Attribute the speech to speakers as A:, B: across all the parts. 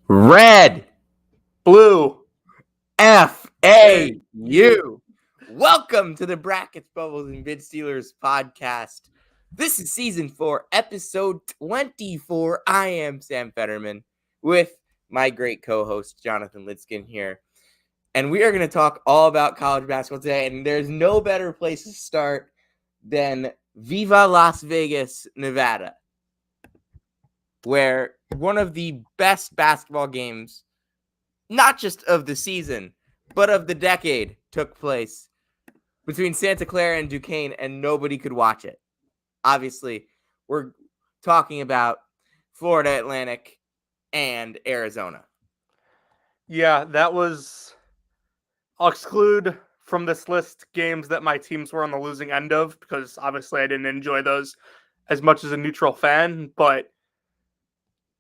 A: Red
B: Blue.
A: FAU. Welcome to the Brackets, Bubbles, and Bid Steelers podcast. This is season 4, episode 24. I am Sam Fetterman with my great co-host Jonathan Litzkin here. And we are going to talk all about college basketball today. And there's no better place to start than Viva Las Vegas, Nevada, where one of the best basketball games, not just of the season, but of the decade, took place between Santa Clara and Duquesne, and nobody could watch it. Obviously, we're talking about Florida Atlantic and Arizona.
B: Yeah, that was... I'll exclude from this list games that my teams were on the losing end of, because obviously I didn't enjoy those as much as a neutral fan, but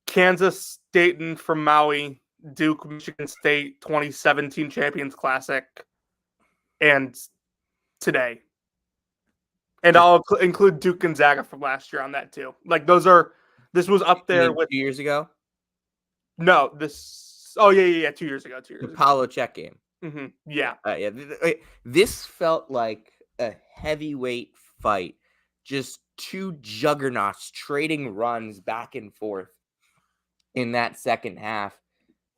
B: Kansas, Dayton from Maui, Duke, Michigan State, 2017 Champions Classic, and today. And I'll include Duke Gonzaga from last year on that too. This was up there with...
A: 2 years ago?
B: No, Oh, yeah, 2 years ago.
A: The Paulo Check game.
B: Mm-hmm. Yeah.
A: This felt like a heavyweight fight. Just two juggernauts trading runs back and forth in that second half.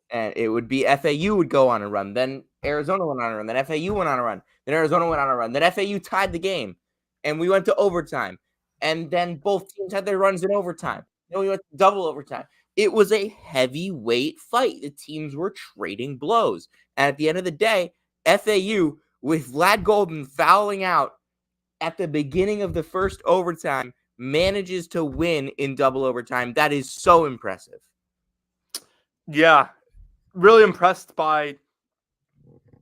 A: And it would be FAU would go on a run. Then Arizona went on a run. Then FAU went on a run. Then Arizona went on a run. Then FAU tied the game. And we went to overtime. And then both teams had their runs in overtime. Then we went to double overtime. It was a heavyweight fight. The teams were trading blows. And at the end of the day, FAU, with Vlad Golden fouling out at the beginning of the first overtime, manages to win in double overtime. That is so impressive.
B: Yeah. Really impressed by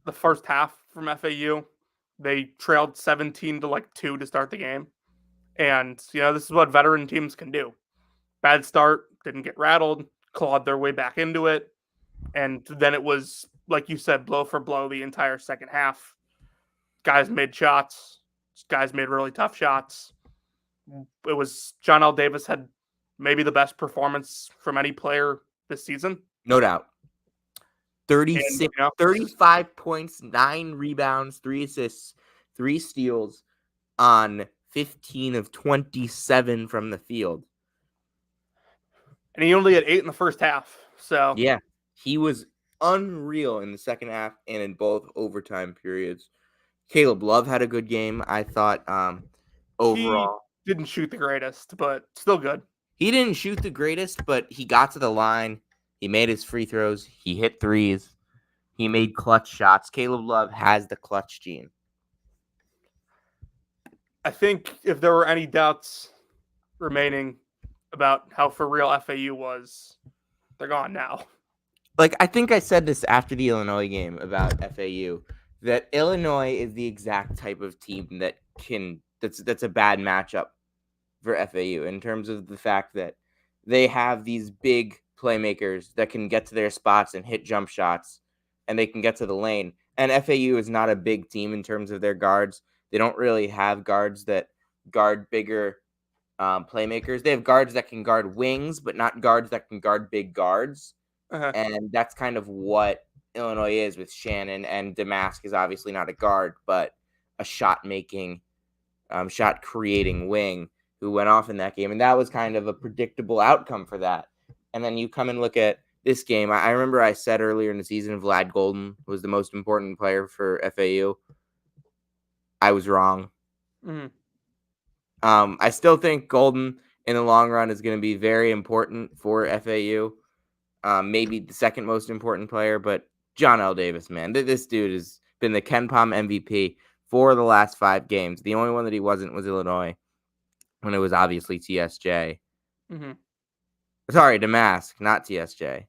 B: the first half from FAU. They trailed 17 to 2 to start the game. And, this is what veteran teams can do. Bad start, didn't get rattled, clawed their way back into it. And then it was, like you said, blow for blow the entire second half. Guys made shots. Guys made really tough shots. It was... John L. Davis had maybe the best performance from any player this season.
A: No doubt. 35 points, 9 rebounds, 3 assists, 3 steals on 15 of 27 from the field.
B: And he only had 8 in the first half. So
A: yeah, he was unreal in the second half and in both overtime periods. Caleb Love had a good game, I thought. Overall,
B: he didn't shoot the greatest, but still good.
A: He didn't shoot the greatest, but he got to the line. He made his free throws. He hit threes. He made clutch shots. Caleb Love has the clutch gene.
B: I think if there were any doubts remaining about how for real FAU was, they're gone now.
A: I think I said this after the Illinois game about FAU, that Illinois is the exact type of team that's a bad matchup for FAU in terms of the fact that they have these big playmakers that can get to their spots and hit jump shots, and they can get to the lane. And FAU is not a big team in terms of their guards. They don't really have guards that guard bigger playmakers. They have guards that can guard wings, but not guards that can guard big guards.
B: Uh-huh.
A: And that's kind of what Illinois is with Shannon. And Damask is obviously not a guard, but a shot-making, shot-creating wing who went off in that game. And that was kind of a predictable outcome for that. And then you come and look at this game. I remember I said earlier in the season Vlad Golden was the most important player for FAU. I was wrong.
B: Mm-hmm.
A: I still think Golden in the long run is going to be very important for FAU. Maybe the second most important player, but John L. Davis, man. This dude has been the Ken Pom MVP for the last 5 games. The only one that he wasn't was Illinois, when it was obviously TSJ.
B: Mm-hmm.
A: Sorry, Damask, not TSJ.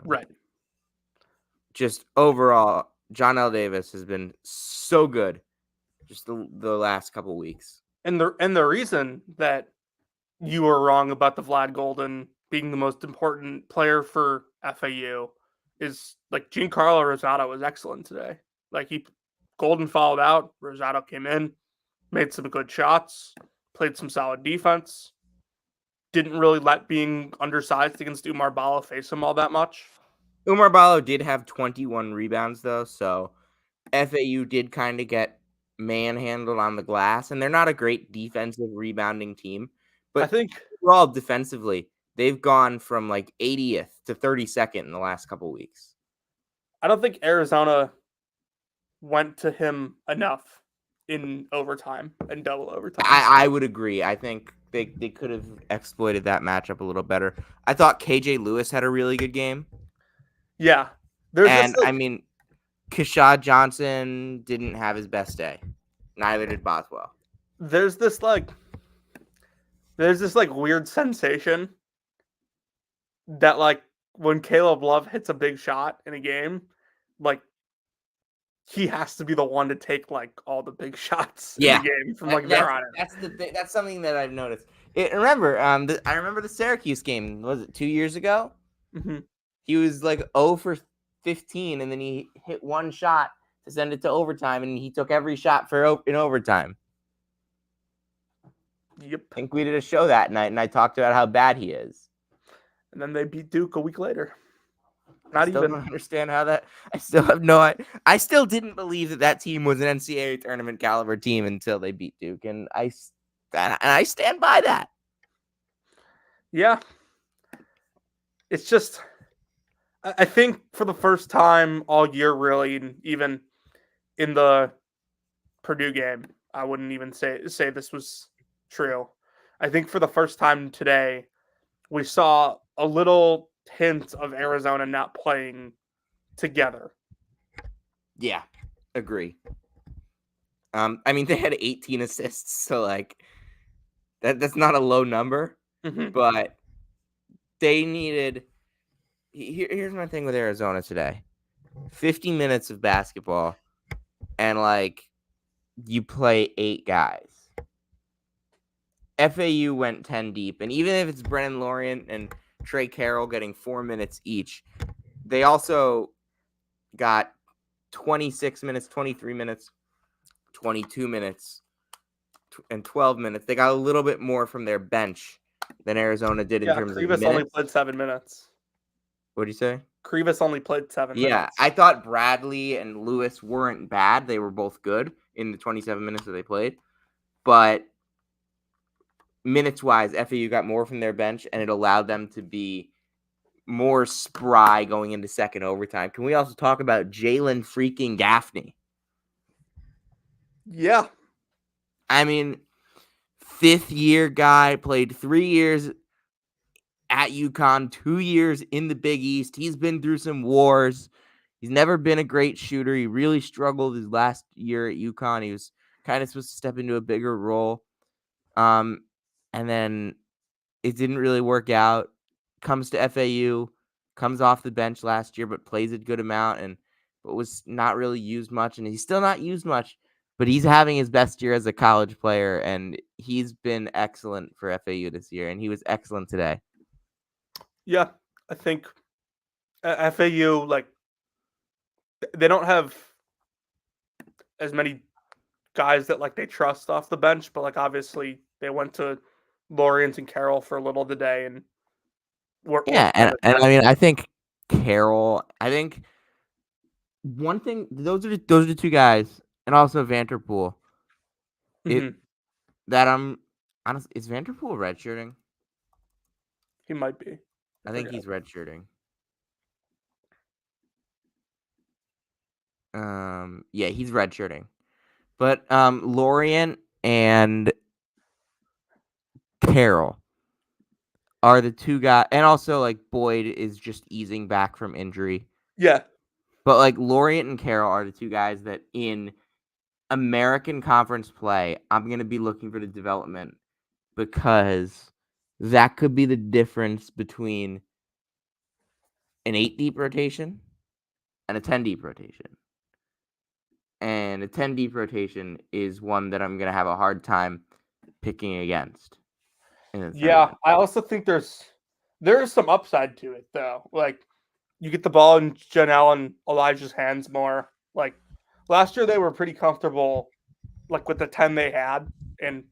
B: Right.
A: Just overall, John L. Davis has been so good just the last couple weeks.
B: And the reason that you were wrong about the Vlad Golden being the most important player for FAU is Giancarlo Rosado was excellent today. Golden fouled out, Rosado came in, made some good shots, played some solid defense. didn't really let being undersized against Umar Bala face him all that much.
A: Umar Ballo did have 21 rebounds, though, so FAU did kind of get manhandled on the glass, and they're not a great defensive rebounding team.
B: I
A: But
B: think
A: overall, defensively, they've gone from like 80th to 32nd in the last couple weeks.
B: I don't think Arizona went to him enough in overtime and double overtime.
A: I would agree. I think they could have exploited that matchup a little better. I thought KJ Lewis had a really good game.
B: Yeah. There's
A: And
B: this
A: I mean, Kashad Johnson didn't have his best day. Neither did Boswell.
B: there's this weird sensation that like when Caleb Love hits a big shot in a game, like he has to be the one to take like all the big shots in the game from like there on
A: That's the thing. That's something that I've noticed. Remember, I remember the Syracuse game. Was it 2 years ago?
B: Mm-hmm.
A: He was like 0 for 15, and then he hit one shot to send it to overtime, and he took every shot in overtime.
B: Yep.
A: I think we did a show that night, and I talked about how bad he is.
B: And then they beat Duke a week later.
A: I still don't understand how that. I still have no. I still didn't believe that team was an NCAA tournament caliber team until they beat Duke, and I stand by that.
B: Yeah. It's just, I think for the first time all year, really, and even in the Purdue game, I wouldn't even say this was true. I think for the first time today, we saw a little hint of Arizona not playing together.
A: Yeah, agree. I mean, they had 18 assists, so like that's not a low number, but they needed. Here's my thing with Arizona today: 50 minutes of basketball, and like you play 8 guys. FAU went 10 deep, and even if it's Brennan Lorient and Trey Carroll getting 4 minutes each, they also got 26 minutes, 23 minutes, 22 minutes, and 12 minutes. They got a little bit more from their bench than Arizona did in terms of minutes.
B: Krivas only played 7 minutes.
A: What did you say?
B: Krivas only played 7 minutes.
A: Yeah, I thought Bradley and Lewis weren't bad. They were both good in the 27 minutes that they played. But minutes-wise, FAU got more from their bench, and it allowed them to be more spry going into second overtime. Can we also talk about Jalen freaking Gaffney?
B: Yeah.
A: I mean, 5th-year guy, played 3 years at UConn, 2 years in the Big East. He's been through some wars. He's never been a great shooter. He really struggled his last year at UConn. He was kind of supposed to step into a bigger role. And then it didn't really work out. Comes to FAU, comes off the bench last year, but plays a good amount but was not really used much. And he's still not used much, but he's having his best year as a college player, and he's been excellent for FAU this year, and he was excellent today.
B: Yeah, I think FAU, like, they don't have as many guys that like they trust off the bench, but like obviously they went to Lorient and Carroll for a little today, and
A: and I mean, I think Carroll. I think one thing, those are the 2 guys, and also Vanderpool. That I'm honestly, is Vanderpool redshirting?
B: He might be.
A: I think he's redshirting. Yeah, he's redshirting. But Lorient and Carroll are the 2 guys, and also like Boyd is just easing back from injury.
B: Yeah.
A: But like Lorient and Carroll are the 2 guys that in American Conference play, I'm going to be looking for the development, because that could be the difference between an 8-deep rotation and a 10-deep rotation. And a 10-deep rotation is one that I'm going to have a hard time picking against.
B: Yeah, I also think there is some upside to it, though. Like, you get the ball in Janelle and Elijah's hands more. Like, last year they were pretty comfortable, like, with the 10 they had. And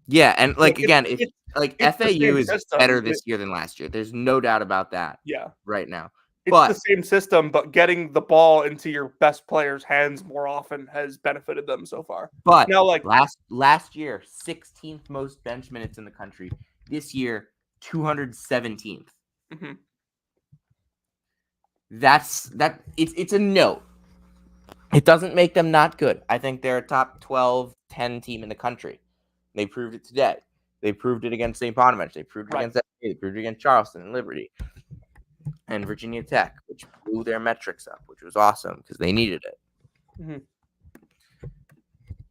A: Yeah, and
B: Like,
A: again, if
B: it's the
A: FAU
B: same
A: is better
B: system,
A: this year than last year. There's no doubt about that
B: yeah.
A: right now.
B: It's the
A: But
B: same system, but getting the ball into your best players' hands more often has benefited them so far.
A: but
B: Now, like,
A: last year, 16th most bench minutes in the country. This year, 217th.
B: mhm,
A: It's a note. It doesn't make them not good. I think they're a top 12, 10 team in the country. They proved it today. They proved it against St. Bonaventure. They proved it
B: right.
A: against FA. They proved it against Charleston and Liberty and Virginia Tech, which blew their metrics up, which was awesome because they needed it.
B: Mhm.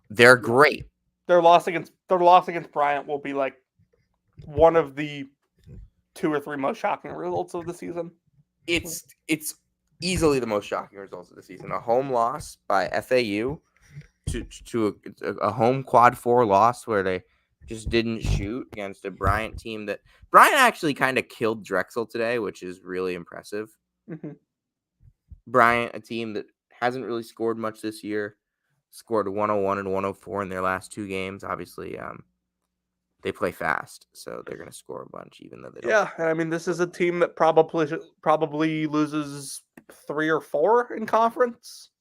A: They're
B: Yeah.
A: great.
B: Their loss against Bryant will be like one of the 2 or 3 most shocking results of the season.
A: It's easily the most shocking results of the season. A home loss by FAU to a home quad 4 loss where they just didn't shoot against a Bryant team that Bryant actually kind of killed Drexel today, which is really impressive.
B: Mhm.
A: Bryant, a team that hasn't really scored much this year, scored 101 and 104 in their last 2 games. Obviously, they play fast, so they're going to score a bunch, even though they don't.
B: Yeah, and I mean, this is a team that probably loses 3 or 4 in conference.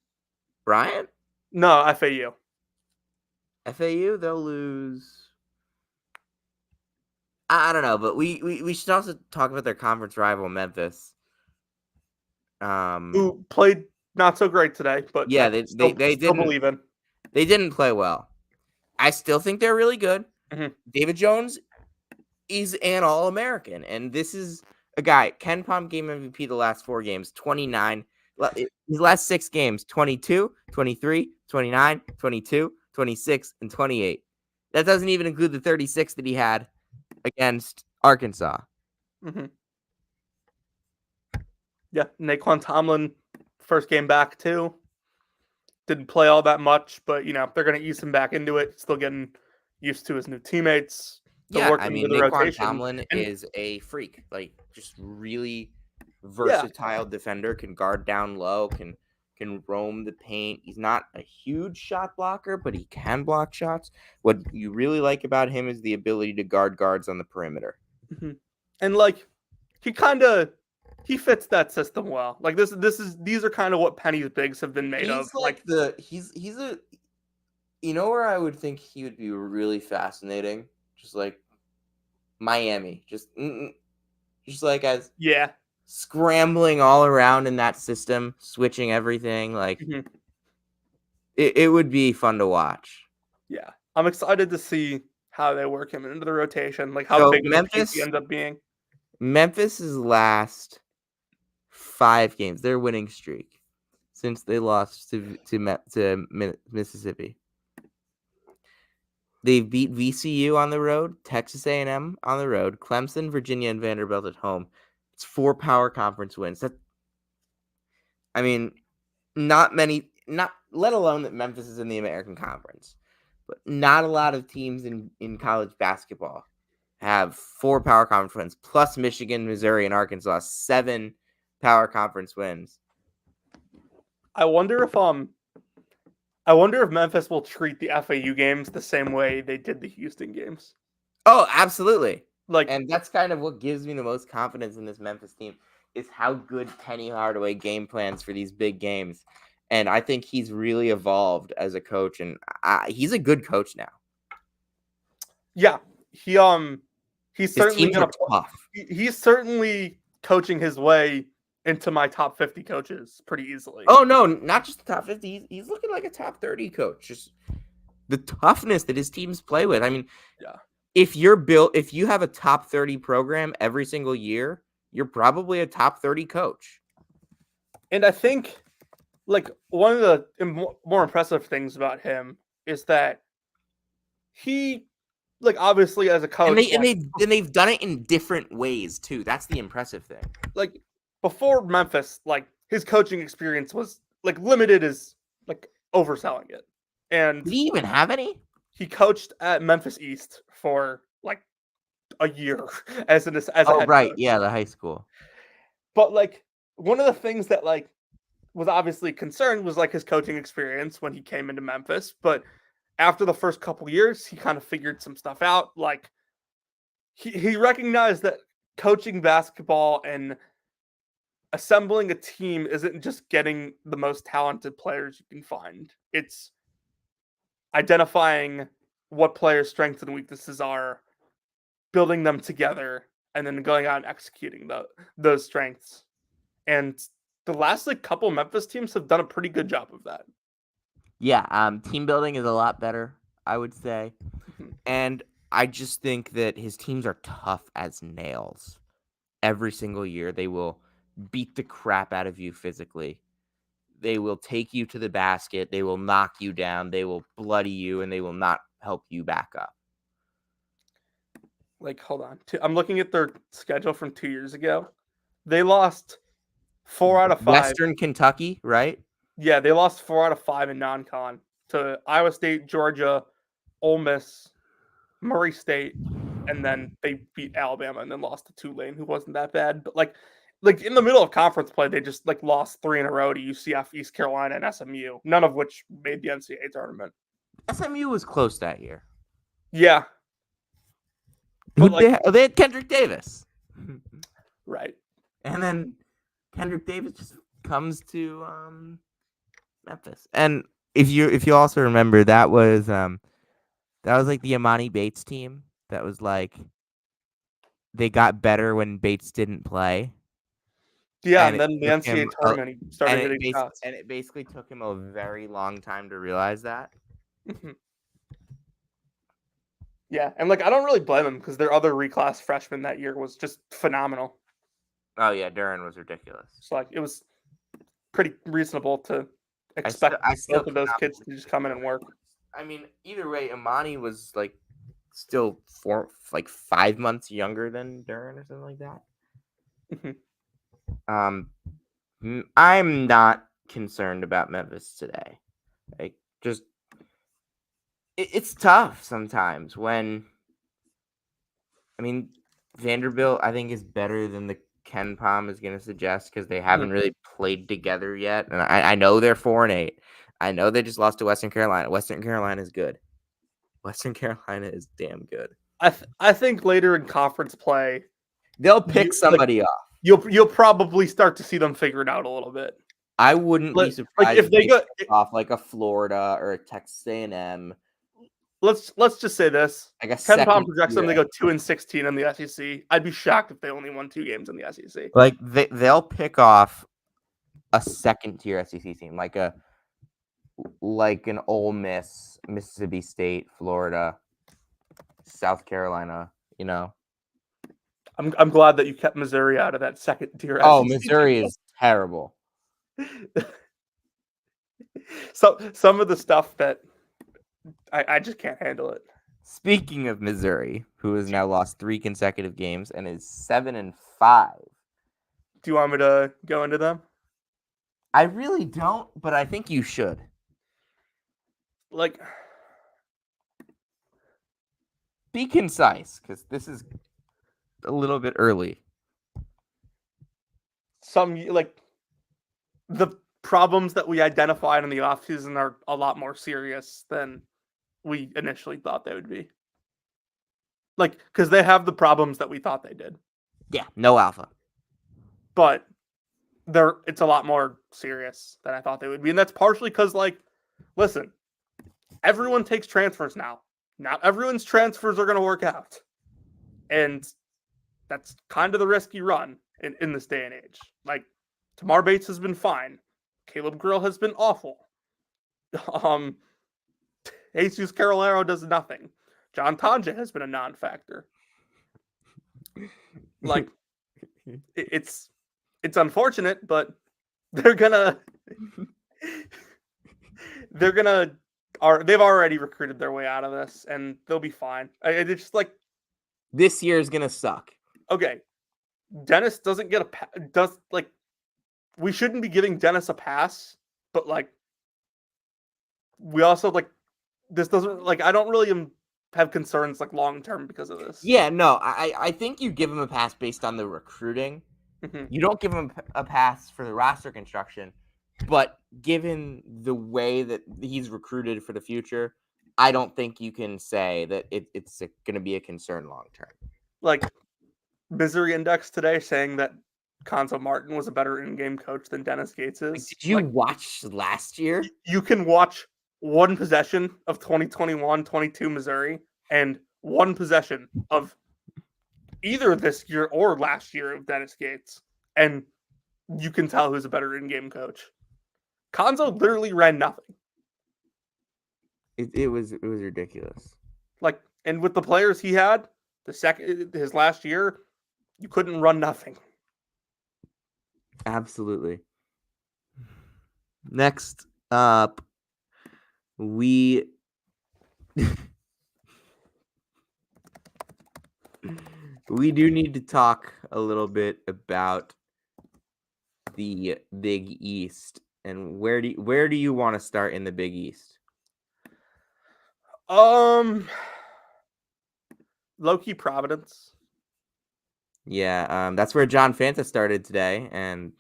A: Bryant,
B: No, FAU.
A: FAU, they'll lose. I don't know, but we should also talk about their conference rival, Memphis.
B: Who played not so great today, but
A: Yeah,
B: still
A: didn't
B: believing.
A: they didn't play well. I still think they're really good.
B: Mhm.
A: David Jones is an All-American, and this is a guy. Ken Pom game MVP the last 4 games, 29. His last 6 games, 22, 23, 29, 22, 26, and 28. That doesn't even include the 36 that he had against Arkansas.
B: Mhm. Yeah, Naquan Tomlin, first game back too. Didn't play all that much, but they're going to ease him back into it. Still getting used to his new teammates. Still
A: Yeah, I
B: working
A: mean,
B: with the
A: Naquan
B: rotation,
A: Tomlin
B: and
A: is a freak. Like, just really
B: yeah,
A: versatile defender, can guard down low, can roam the paint. He's not a huge shot blocker, but he can block shots. What you really like about him is the ability to guard guards on the perimeter.
B: mhm. And like he fits that system well. Like these are kind of what Penny's bigs have been made of.
A: He's like he's a where I would think he would be really fascinating, just like Miami, just like as
B: Yeah.
A: scrambling all around in that system, switching everything. Like
B: Mhm.
A: it would be fun to watch.
B: Yeah. I'm excited to see how they work him into the rotation, like how
A: So
B: big of a piece he ends up being.
A: Memphis's last 5 games, their winning streak since they lost to Mississippi. They've beat VCU on the road, Texas A&M on the road, Clemson, Virginia, and Vanderbilt at home. It's 4 power conference wins. I mean, not many, not let alone that Memphis is in the American Conference, but not a lot of teams in college basketball have 4 power conference wins, plus Michigan, Missouri, and Arkansas, 7 power conference wins.
B: I wonder if Memphis will treat the FAU games the same way they did the Houston games.
A: Oh, absolutely.
B: Like,
A: And that's kind of what gives me the most confidence in this Memphis team is how good Penny Hardaway game plans for these big games. And I think he's really evolved as a coach, and he's a good coach now.
B: yeah, he's
A: His
B: certainly
A: teams are
B: gonna
A: tough.
B: he's certainly coaching his way into my top 50 coaches pretty easily.
A: Oh no, not just the top 50. He's looking like a top 30 coach. Just the toughness that his teams play with. I mean,
B: Yeah.
A: if you have a top 30 program every single year, you're probably a top 30 coach.
B: And I think like one of the more impressive things about him is that he like obviously as a coach
A: They've done it in different ways too. That's the impressive thing.
B: like before Memphis, like his coaching experience was like limited as like overselling it. And
A: Did he even have any?
B: he coached at Memphis East for like a year as a
A: Oh,
B: head
A: right.
B: coach.
A: Yeah, the high school.
B: But like one of the things that like was obviously concerned was like his coaching experience when he came into Memphis, but after the first couple years, he kind of figured some stuff out. Like he recognized that coaching basketball and assembling a team isn't just getting the most talented players you can find. It's identifying what players' strengths and weaknesses are, building them together, and then going out and executing those strengths. And the last couple Memphis teams have done a pretty good job of that.
A: Yeah, team building is a lot better, I would say. And I just think that his teams are tough as nails. Every single year, they will beat the crap out of you physically. They will take you to the basket. They will knock you down. They will bloody you, and they will not help you back up.
B: Hold on. I'm looking at their schedule from 2 years ago. They lost 4 out of 5.
A: Western Kentucky, right?
B: Yeah, they lost 4 out of 5 in non-con to Iowa State, Georgia, Ole Miss, Murray State, and then they beat Alabama and then lost to Tulane, who wasn't that bad. But in the middle of conference play, they just lost 3 in a row to UCF, East Carolina, and SMU, none of which made the NCAA tournament.
A: SMU was close that year.
B: Yeah.
A: But they had Kendrick Davis.
B: Right.
A: And then Kendrick Davis just comes to Memphis. And if you also remember, that was like the Imani Bates team. That was like they got better when Bates didn't play.
B: Yeah, and then the NCAA tournament he started hitting shots.
A: And it basically took him a very long time to realize that.
B: Yeah, and I don't really blame him because their other reclass freshman that year was just phenomenal.
A: Oh yeah, Duran was ridiculous.
B: So it was pretty reasonable to expect both of those kids to just come in and work.
A: I mean, either way, Imani was still 5 months younger than Duran or something like that. I'm not concerned about Memphis today. It's tough sometimes when. I mean, Vanderbilt, I think, is better than the Ken Pom is going to suggest because they haven't really played together yet. And I know they're 4-8. I know they just lost to Western Carolina. Western Carolina is good. Western Carolina is damn good.
B: I think later in conference play,
A: they'll pick somebody off.
B: You'll probably start to see them figure it out a little bit.
A: I wouldn't be surprised if they go off a Florida or a Texas A&M.
B: Let's just say this.
A: Ken
B: Pom projects them to go 2-16 in the SEC. I'd be shocked if they only won 2 games in the SEC.
A: They'll pick off a second-tier SEC team, like an Ole Miss, Mississippi State, Florida, South Carolina.
B: I'm glad that you kept Missouri out of that second-tier.
A: Oh, SEC Missouri is terrible.
B: So some of the stuff that I just can't handle it.
A: Speaking of Missouri, who has now lost 3 consecutive games and is 7-5.
B: Do you want me to go into them?
A: I really don't, but I think you should. Be concise, because this is a little bit early.
B: The problems that we identified in the offseason are a lot more serious than we initially thought they would be. Because they have the problems that we thought they did.
A: Yeah, no alpha.
B: But it's a lot more serious than I thought they would be. And that's partially because, listen, everyone takes transfers now. Not everyone's transfers are going to work out. And that's kind of the risk you run in this day and age. Tamar Bates has been fine. Caleb Grill has been awful. Jesus Carolero does nothing. John Tanja has been a non-factor. It's unfortunate, but they've already recruited their way out of this, and they'll be fine. It's just
A: this year is gonna suck.
B: Okay, Dennis doesn't get we shouldn't be giving Dennis a pass, but we also this doesn't I don't really have concerns long term because of this.
A: Yeah, no, I think you give him a pass based on the recruiting. You don't give him a pass for the roster construction, but given the way that he's recruited for the future, I don't think you can say that it's going to be a concern long term.
B: Like, Misery Index today saying that Conzo Martin was a better in-game coach than Dennis Gates
A: Like,
B: is.
A: did you watch last year?
B: You can watch one possession of 2021-22 Missouri and one possession of either this year or last year of Dennis Gates, and you can tell who's a better in-game coach. Conzo literally ran nothing.
A: It was ridiculous.
B: Like, and with the players he had, his last year, you couldn't run nothing.
A: Absolutely. Next up, we we do need to talk a little bit about the Big East. And where do you want to start in the Big East?
B: Low-key Providence.
A: Yeah, that's where John Fanta started today, and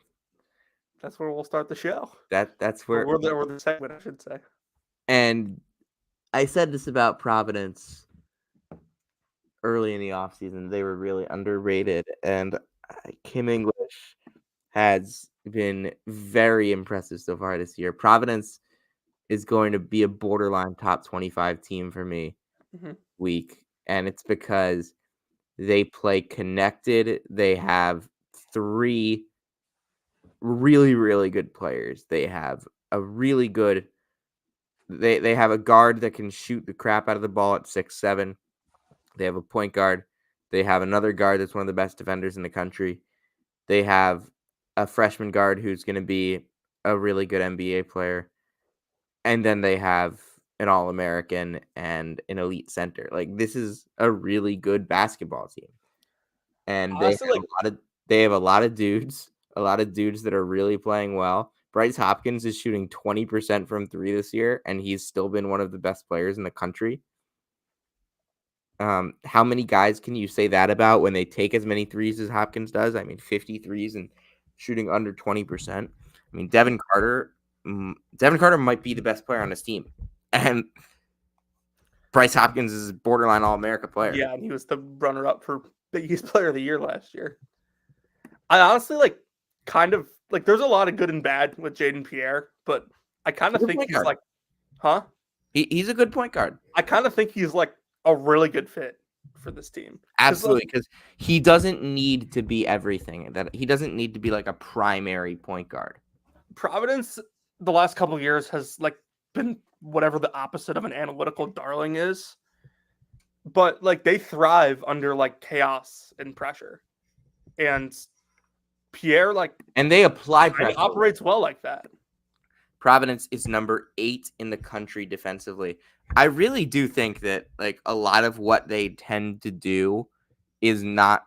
B: That's where we'll start the show.
A: that's where
B: Or the segment, I should say.
A: And I said this about Providence early in the offseason. They were really underrated, and Kim English has been very impressive so far this year. Providence is going to be a borderline top 25 team for me week, and it's because they play connected. They have 3 really, really good players. They have a really good they have a guard that can shoot the crap out of the ball at 6'7". They have a point guard. They have another guard that's one of the best defenders in the country. They have a freshman guard who's going to be a really good NBA player. And then they have an All-American and an elite center. Like, this is a really good basketball team. And
B: Honestly,
A: they have a lot of dudes that are really playing well. Bryce Hopkins is shooting 20% from 3 this year, and he's still been one of the best players in the country. How many guys can you say that about when they take as many threes as Hopkins does? I mean, 50 threes and shooting under 20%. I mean, Devin Carter might be the best player on this team. And Bryce Hopkins is a borderline All-America player.
B: Yeah, and he was the runner-up for biggest player of the year last year. I honestly kind of there's a lot of good and bad with Jaden Pierre, but I kind of think he's
A: guard. He's a good point guard.
B: I kind of think he's like a really good fit for this team.
A: Absolutely, because he doesn't need to be everything. That he doesn't need to be like a primary point guard.
B: Providence, the last couple of years, has been whatever the opposite of an analytical darling is, but they thrive under chaos and pressure, and Pierre
A: and they apply pressure.
B: Operates well like that.
A: Providence is number 8 in the country defensively. I really do think that a lot of what they tend to do is not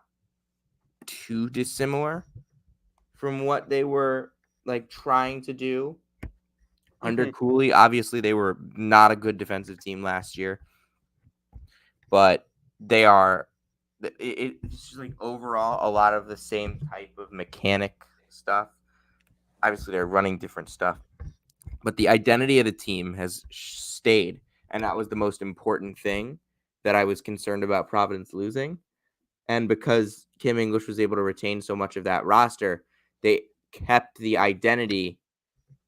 A: too dissimilar from what they were trying to do under Cooley. Obviously, they were not a good defensive team last year, but they are. It's just overall a lot of the same type of mechanic stuff. Obviously, they're running different stuff, but the identity of the team has stayed, and that was the most important thing that I was concerned about Providence losing. And because Kim English was able to retain so much of that roster, they kept the identity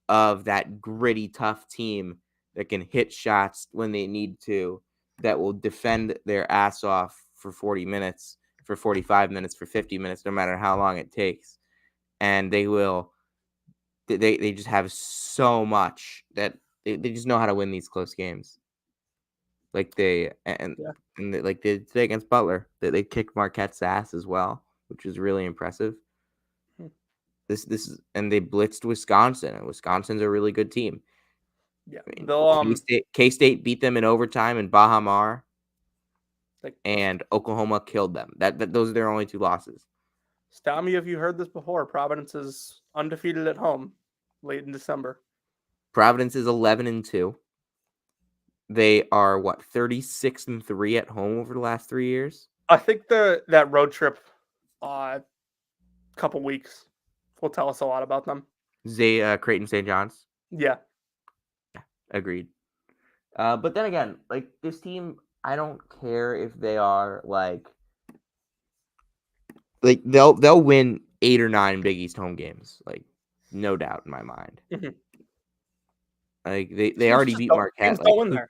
A: of that gritty, tough team that can hit shots when they need to, that will defend their ass off for 40 minutes, for 45 minutes, for 50 minutes, no matter how long it takes. And they just have so much that they just know how to win these close games. Today against Butler, they kicked Marquette's ass as well, which was really impressive. This is, and they blitzed Wisconsin, and Wisconsin's a really good team.
B: Yeah,
A: I mean, K-State beat them in overtime in Baha Mar, and Oklahoma killed them. Those are their only 2 losses.
B: Stami, have you heard this before? Providence is undefeated at home late in December.
A: Providence is 11-2. They are 36-3 at home over the last 3 years.
B: I think that road trip, couple weeks, will tell us a lot about them.
A: Creighton St. John's.
B: Yeah,
A: agreed. But then again, like this team, I don't care if they are like they'll win 8 or 9 Big East home games, like no doubt in my mind.
B: Mhm.
A: Like they already beat
B: Teams
A: Marquette.
B: don't win there.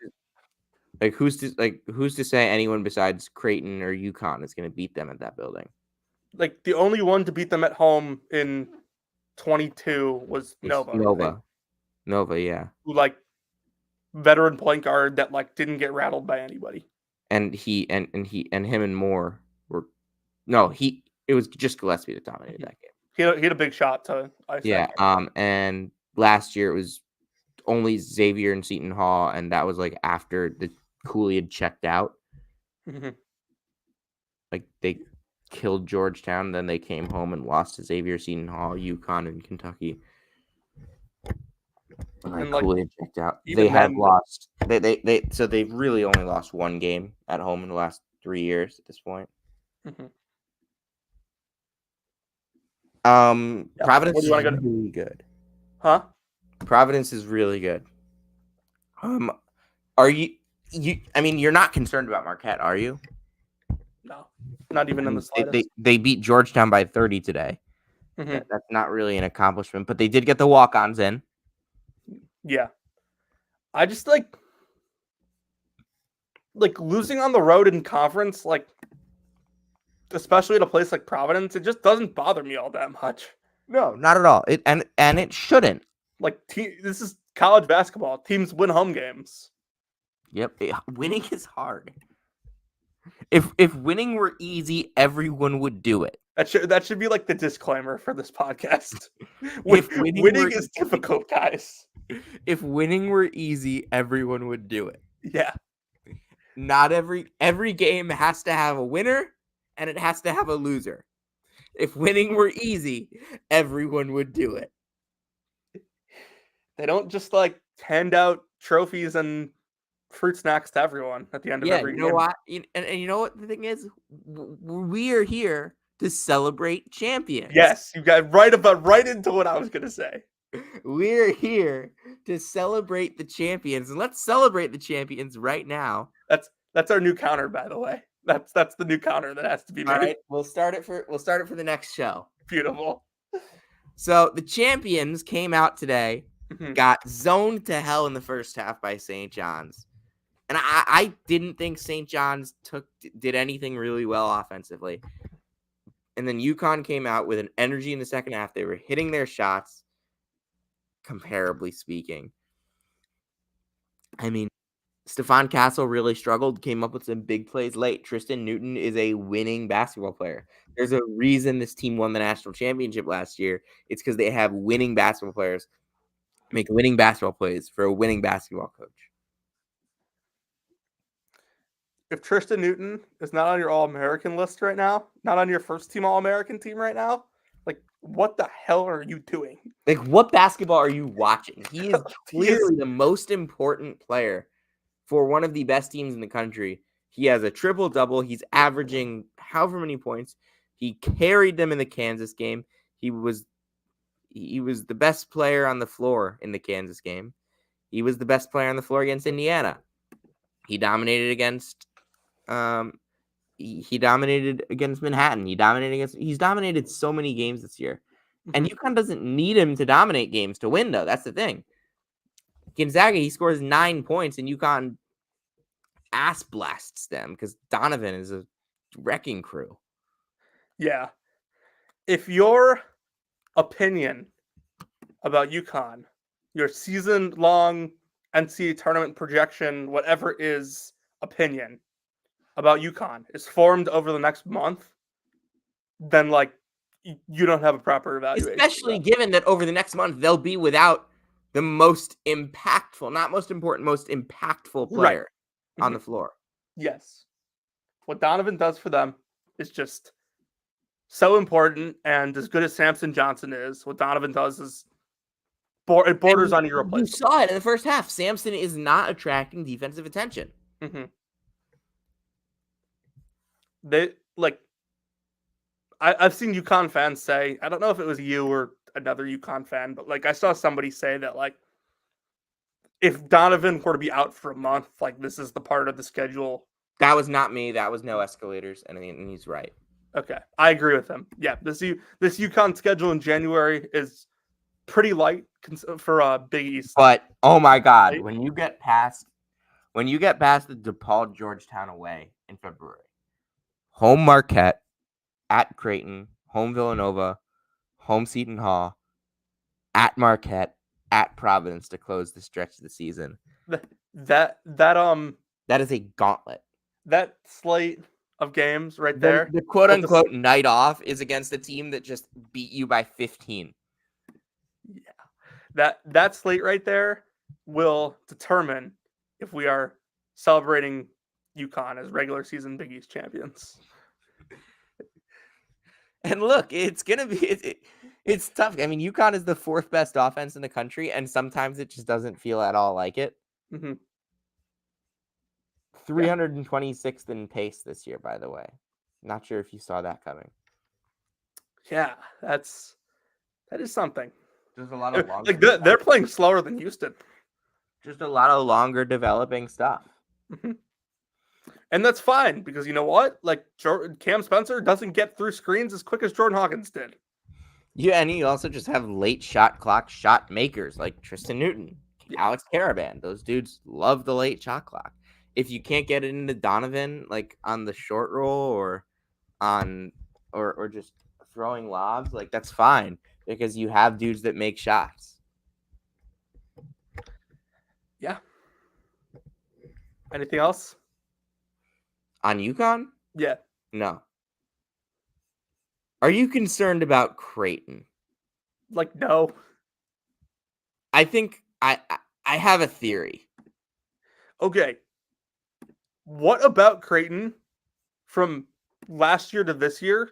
A: Who's to say anyone besides Creighton or UConn is going to beat them at that building?
B: Like the only one to beat them at home in 22 was
A: It's
B: Nova, right?
A: Nova, yeah.
B: Who like veteran point guard that like didn't get rattled by anybody.
A: And him and Moore were no, it was just Gillespie that dominated that game.
B: He had a big shot to ice
A: Yeah,
B: that game.
A: and last year it was only Xavier and Seton Hall, and that was like after the Cooley had checked out.
B: Mhm.
A: Like they killed Georgetown, then they came home and lost to Xavier, Seton Hall, UConn, and Kentucky. And like Cooley had checked out. They have lost. So they've really only lost one game at home in the last 3 years at this point.
B: Mhm.
A: Providence is really good.
B: Huh?
A: Providence is really good. Are you? I mean, you're not concerned about Marquette, are you?
B: No, not even in the slightest.
A: They beat Georgetown by 30 today.
B: Mhm.
A: That's not really an accomplishment, but they did get the walk-ons in.
B: Yeah, I just like losing on the road in conference, like especially at a place like Providence, it just doesn't bother me all that much.
A: No, not at all. And it shouldn't.
B: Like this is college basketball. Teams win home games.
A: Yep, winning is hard. If winning were easy, everyone would do it.
B: That should be like the disclaimer for this podcast. Winning is difficult, guys.
A: If winning were easy, everyone would do it.
B: Yeah.
A: Not every game has to have a winner and it has to have a loser. If winning were easy, everyone would do it.
B: They don't just like hand out trophies and fruit snacks to everyone at the end of every game.
A: You know what? And you know what the thing is? We are here to celebrate champions.
B: Yes, you got right into what I was going to say.
A: We're here to celebrate the champions, and let's celebrate the champions right now.
B: That's our new counter, by the way. That's the new counter that has to be made.
A: All right, we'll start it for the next show.
B: Beautiful.
A: So the champions came out today, got zoned to hell in the first half by St. John's. And I didn't think St. John's did anything really well offensively. And then UConn came out with an energy in the second half. They were hitting their shots, comparably speaking. I mean, Stephon Castle really struggled, came up with some big plays late. Tristan Newton is a winning basketball player. There's a reason this team won the national championship last year. It's because they have winning basketball players make winning basketball plays for a winning basketball coach.
B: If Tristan Newton is not on your All-American list right now, not on your first team All-American team right now, like what the hell are you doing?
A: Like what basketball are you watching? He is clearly the most important player for one of the best teams in the country. He has a triple-double. He's averaging however many points. He carried them in the Kansas game. He was the best player on the floor in the Kansas game. He was the best player on the floor against Indiana. He dominated against he dominated against Manhattan. He's dominated so many games this year. And UConn doesn't need him to dominate games to win, though. That's the thing. Gonzaga, he scores 9 points, and UConn ass blasts them because Donovan is a wrecking crew.
B: Yeah. If your opinion about UConn, your season-long NCAA tournament projection, whatever it is, opinion about UConn is formed over the next month, then like you don't have a proper evaluation.
A: Especially given that over the next month they'll be without the most impactful, not most important, most impactful player on the floor.
B: Yes. What Donovan does for them is just so important, and as good as Samson Johnson is, what Donovan does is it borders on irreplaceable.
A: You saw it in the first half. Samson is not attracting defensive attention.
B: They like I've seen UConn fans say, I don't know if it was you or another UConn fan, but like I saw somebody say that like if Donovan were to be out for a month, like this is the part of the schedule.
A: That was not me. That was no escalators, and he's right.
B: Okay, I agree with him. Yeah, this UConn schedule in January is pretty light for Big East.
A: But oh my God,
B: Right?
A: when you get past the DePaul Georgetown away in February, home Marquette, at Creighton, home Villanova, home Seton Hall, at Marquette, at Providence to close the stretch of the season.
B: That
A: is a gauntlet.
B: That slate of games right there.
A: The quote unquote night off is against a team that just beat you by 15.
B: Yeah. That slate right there will determine if we are celebrating UConn as regular season Big East champions.
A: And look, it's gonna be it's tough. I mean, UConn is the fourth best offense in the country, and sometimes it just doesn't feel at all like it.
B: Mm-hmm.
A: 326th in pace this year, by the way. Not sure if you saw that coming.
B: Yeah, that is something.
A: There's a lot of
B: they're playing slower than Houston.
A: Just a lot of longer developing stuff.
B: Mm-hmm. And that's fine because you know what? Like Cam Spencer doesn't get through screens as quick as Jordan Hawkins did.
A: Yeah, and you also just have late shot clock shot makers like Tristan Newton, Alex Caravan. Those dudes love the late shot clock. If you can't get it into Donovan, like on the short roll or on or just throwing lobs, like that's fine because you have dudes that make shots.
B: Yeah. Anything else?
A: On UConn?
B: Yeah.
A: No. Are you concerned about Creighton?
B: Like, no.
A: I think I have a theory.
B: Okay. What about Creighton from last year to this year,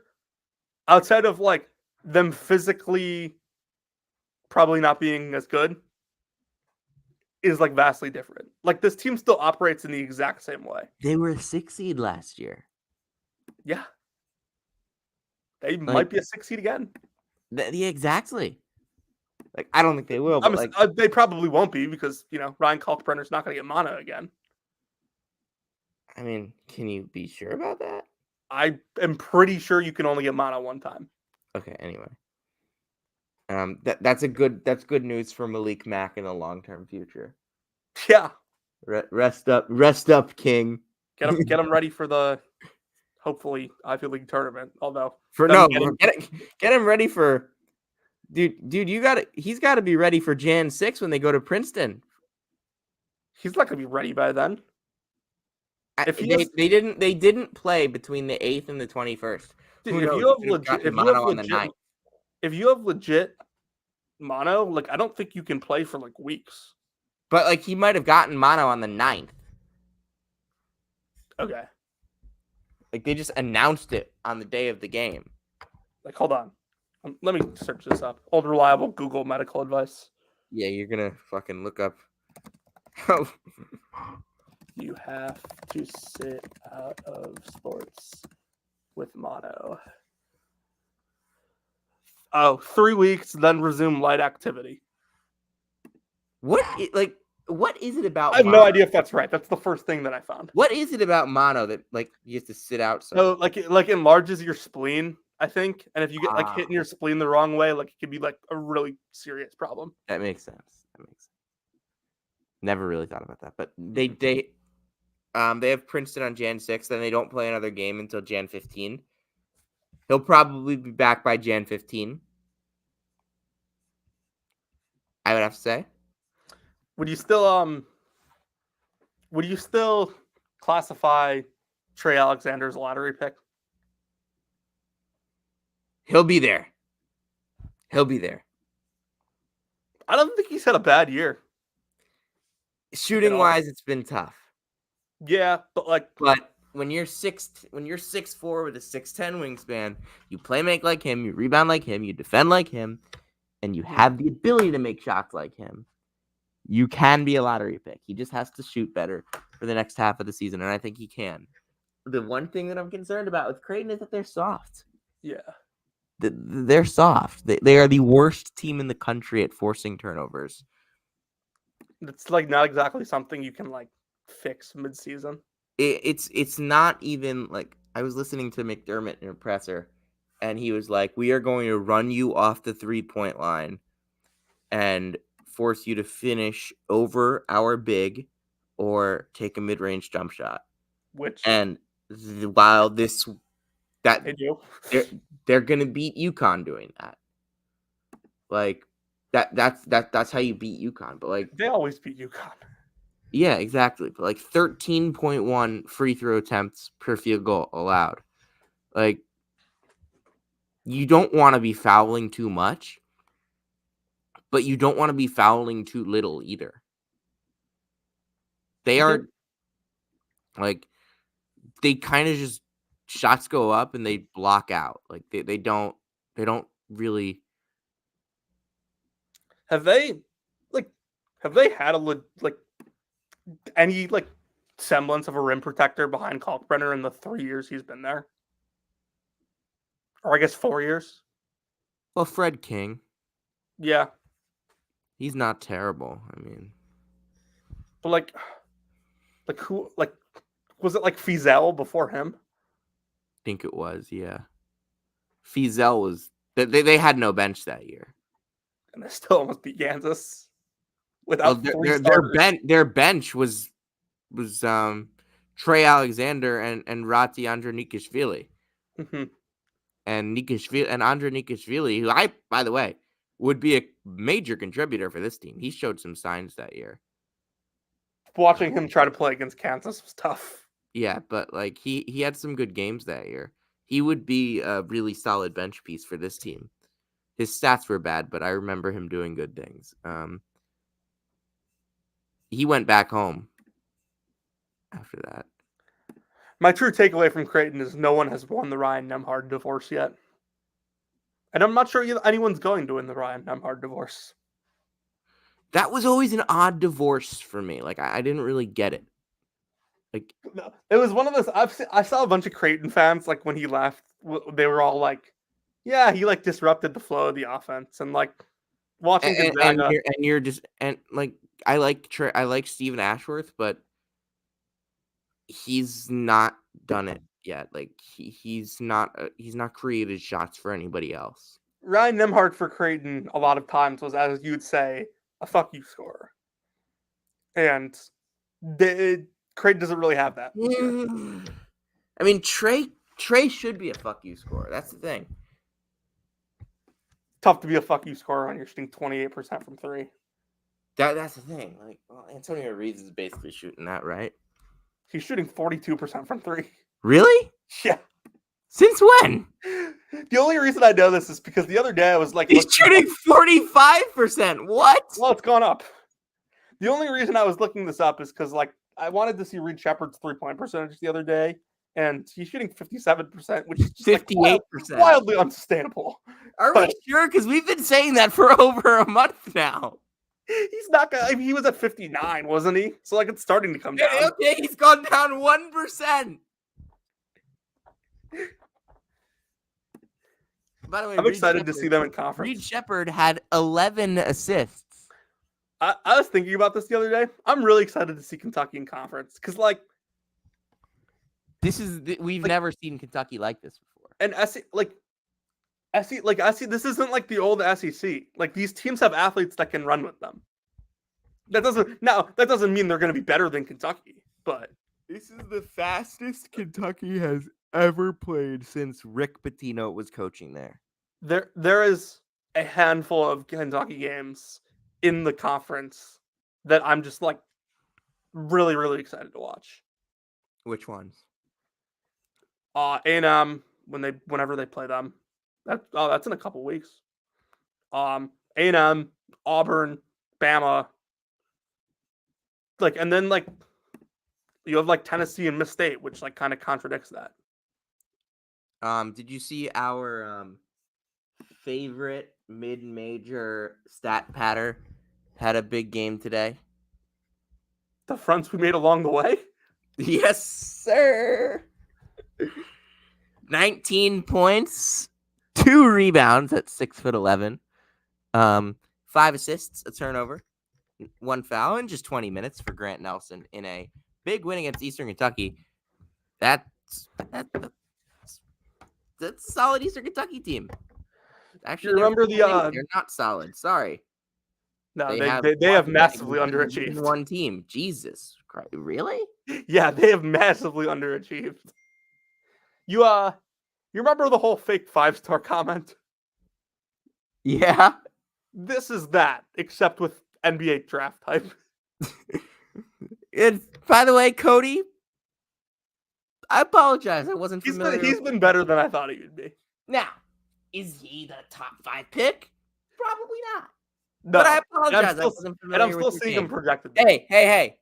B: outside of like them physically probably not being as good, is like vastly different? Like this team still operates in the exact same way.
A: They were a 6 seed last year.
B: Yeah. They might be a 6 seed again.
A: Yeah, exactly. Like I don't think they will, but
B: they probably won't be because Ryan Kalkbrenner's not going to get Mana again.
A: I mean, can you be sure about that?
B: I am pretty sure you can only get Mana one time.
A: Okay. Anyway, that's good news for Malik Mack in the long-term future.
B: Yeah.
A: Rest up, King.
B: Get him ready for the hopefully Ivy League tournament. Although
A: get him ready for dude. He's got to be ready for Jan 6 when they go to Princeton.
B: He's not gonna be ready by then.
A: They didn't play between the 8th and the 21st.
B: Dude, if you have legit mono, like I don't think you can play for like weeks.
A: But like he might have gotten mono on the 9th.
B: Okay.
A: Like they just announced it on the day of the game.
B: Like hold on. Let me search this up. Old reliable Google medical advice.
A: Yeah, you're gonna fucking look up.
B: You have to sit out of sports with mono. Oh, 3 weeks, then resume light activity.
A: What is it about?
B: I have no idea if that's right. That's the first thing that I found.
A: What is it about mono that like you have to sit out?
B: So like enlarges your spleen, I think, and if you get like hitting your spleen the wrong way, like it could be like a really serious problem.
A: That makes sense. Never really thought about that, but they have Princeton on Jan 6th, then they don't play another game until Jan 15. He'll probably be back by Jan 15. I would have to say.
B: Would you still classify Trey Alexander as a lottery pick?
A: He'll be there. I
B: don't think he's had a bad year.
A: Shooting wise, it's been tough.
B: Yeah, but
A: when you're 6'4" with a 6'10" wingspan, you play make like him, you rebound like him, you defend like him, and you have the ability to make shots like him, you can be a lottery pick. He just has to shoot better for the next half of the season, and I think he can. The one thing that I'm concerned about with Creighton is that they're soft.
B: Yeah.
A: They're soft. They are the worst team in the country at forcing turnovers.
B: It's like not exactly something you can like fix mid-season.
A: It's not even like I was listening to McDermott in a presser, and he was like, "We are going to run you off the 3-point line and force you to finish over our big or take a mid-range jump shot."
B: Which
A: And while that
B: they do.
A: they're gonna beat UConn doing that. Like that's how you beat UConn. But like,
B: They always beat UConn.
A: yeah, exactly. But like 13.1 free throw attempts per field goal allowed. Like, you don't want to be fouling too much, but you don't want to be fouling too little either. They are like, they kind of just shots go up and they block out. Like they don't really.
B: Have they had like any like semblance of a rim protector behind Kalkbrenner in the 3 years he's been there? Or I guess 4 years?
A: Well, Fred King,
B: Yeah.
A: he's not terrible. I mean,
B: But like who like was it like Fizel before him?
A: I think it was, yeah. Fizel was they had no bench that year.
B: And they still almost beat Kansas
A: Well,
B: without three starters.
A: their bench was Trey Alexander and Rati Andronikishvili.
B: Mm-hmm.
A: And Andre Nikishvili, who I, by the way, would be a major contributor for this team. He showed some signs that year.
B: Watching him try to play against Kansas was tough.
A: Yeah, but like he had some good games that year. He would be a really solid bench piece for this team. His stats were bad, but I remember him doing good things. He went back home after that.
B: My true takeaway from Creighton is no one has won the Ryan Nembhard divorce yet. And I'm not sure anyone's going to win the Ryan Nembhard divorce.
A: That was always an odd divorce for me. Like I didn't really get it. Like,
B: it was one of those. I saw a bunch of Creighton fans like when he left. They were all like, "Yeah, he like disrupted the flow of the offense," and like watching Gonzaga.
A: And you're just and like I like Stephen Ashworth, but he's not done it yet. Like he's not created shots for anybody else.
B: Ryan Nembhard for Creighton a lot of times was, as you'd say, a fuck you scorer, and Creighton doesn't really have that.
A: I mean, Trey should be a fuck you scorer. That's the thing.
B: Tough to be a fuck you scorer when you're shooting 28% from three.
A: That's the thing. Like, well, Antonio Reeves is basically shooting that, right?
B: He's shooting 42% from three.
A: Really?
B: Yeah.
A: Since when?
B: The only reason I know this is because the other day I was like,
A: he's shooting 45%. What?
B: Well, it's gone up. The only reason I was looking this up is because like I wanted to see Reed Shepherd's 3-point percentage the other day, and he's shooting 57%, which is just 58%. Like wildly unsustainable.
A: Are we sure? Because we've been saying that for over a month now.
B: He's not gonna. I mean, he was at 59, wasn't he? So like, it's starting to come down.
A: Okay, he's gone down 1%. By the way,
B: I'm excited to see them in conference.
A: Reed Shepherd had 11 assists.
B: I was thinking about this the other day. I'm really excited to see Kentucky in conference because, like,
A: we've never seen Kentucky like this before.
B: And this isn't like the old SEC. Like these teams have athletes that can run with them. That doesn't mean they're going to be better than Kentucky, but
A: this is the fastest Kentucky has ever played since Rick Pitino was coaching there.
B: There is a handful of Kentucky games in the conference that I'm just like really, really excited to watch.
A: Which ones?
B: A&M whenever they play them. That's in a couple weeks. A&M, Auburn, Bama. Like, and then like you have like Tennessee and Miss State, which like kind of contradicts that.
A: Did you see our favorite mid-major stat patter had a big game today?
B: The fronts we made along the way?
A: Yes, sir. 19 points, 2 rebounds at 6'11", 5 assists, a turnover. one foul in just 20 minutes for Grant Nelson in a big win against Eastern Kentucky. That's a solid Eastern Kentucky team. Actually,
B: You remember the
A: they're not solid. Sorry.
B: no,
A: They
B: they
A: have
B: they have
A: won
B: massively
A: a Division
B: underachieved.
A: One team. Jesus Christ. Really?
B: Yeah, they have massively underachieved. You remember the whole fake 5-star comment?
A: Yeah.
B: This is that, except with NBA draft type.
A: And by the way, Cody, I apologize. I wasn't familiar.
B: He's been better than I thought he would be.
A: Now, is he the top 5 pick? Probably not.
B: No,
A: But I
B: and
A: apologize. I wasn't familiar
B: I'm still
A: with
B: seeing
A: your
B: him
A: game.
B: projected.
A: Hey.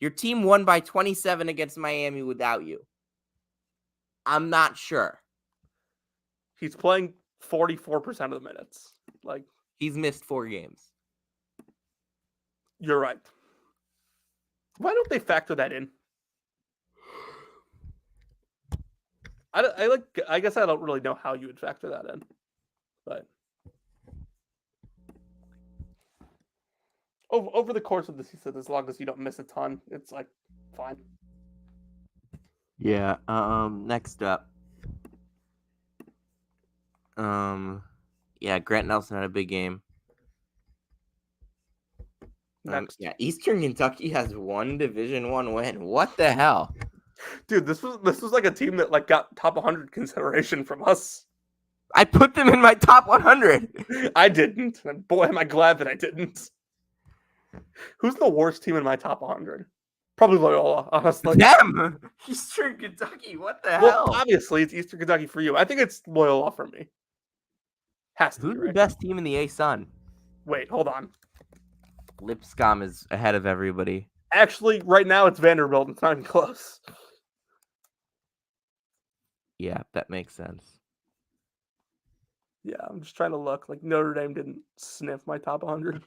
A: Your team won by 27 against Miami without you. I'm not sure.
B: He's playing 44% of the minutes. Like,
A: He's missed 4 games.
B: you're right. Why don't they factor that in? I guess I don't really know how you would factor that in, but over the course of the season, as long as you don't miss a ton, it's like fine.
A: Yeah. Next up. Yeah, Grant Nelson had a big game.
B: Next,
A: yeah, Eastern Kentucky has one Division I win. What the hell?
B: dude, this was like a team that like got top 100 consideration from us.
A: I put them in my top 100.
B: I didn't, and boy, am I glad that I didn't. Who's the worst team in my top 100? Probably Loyola, honestly.
A: Them! Eastern Kentucky, what the
B: Well,
A: hell?
B: obviously, it's Eastern Kentucky for you. I think it's Loyola for me. Has to
A: Who's
B: be,
A: the
B: right?
A: best team in the A-Sun?
B: Wait, hold on.
A: Lipscomb is ahead of everybody.
B: Actually, right now it's Vanderbilt. It's not even close.
A: Yeah, that makes sense.
B: Yeah, I'm just trying to look. Like, Notre Dame didn't sniff my top 100.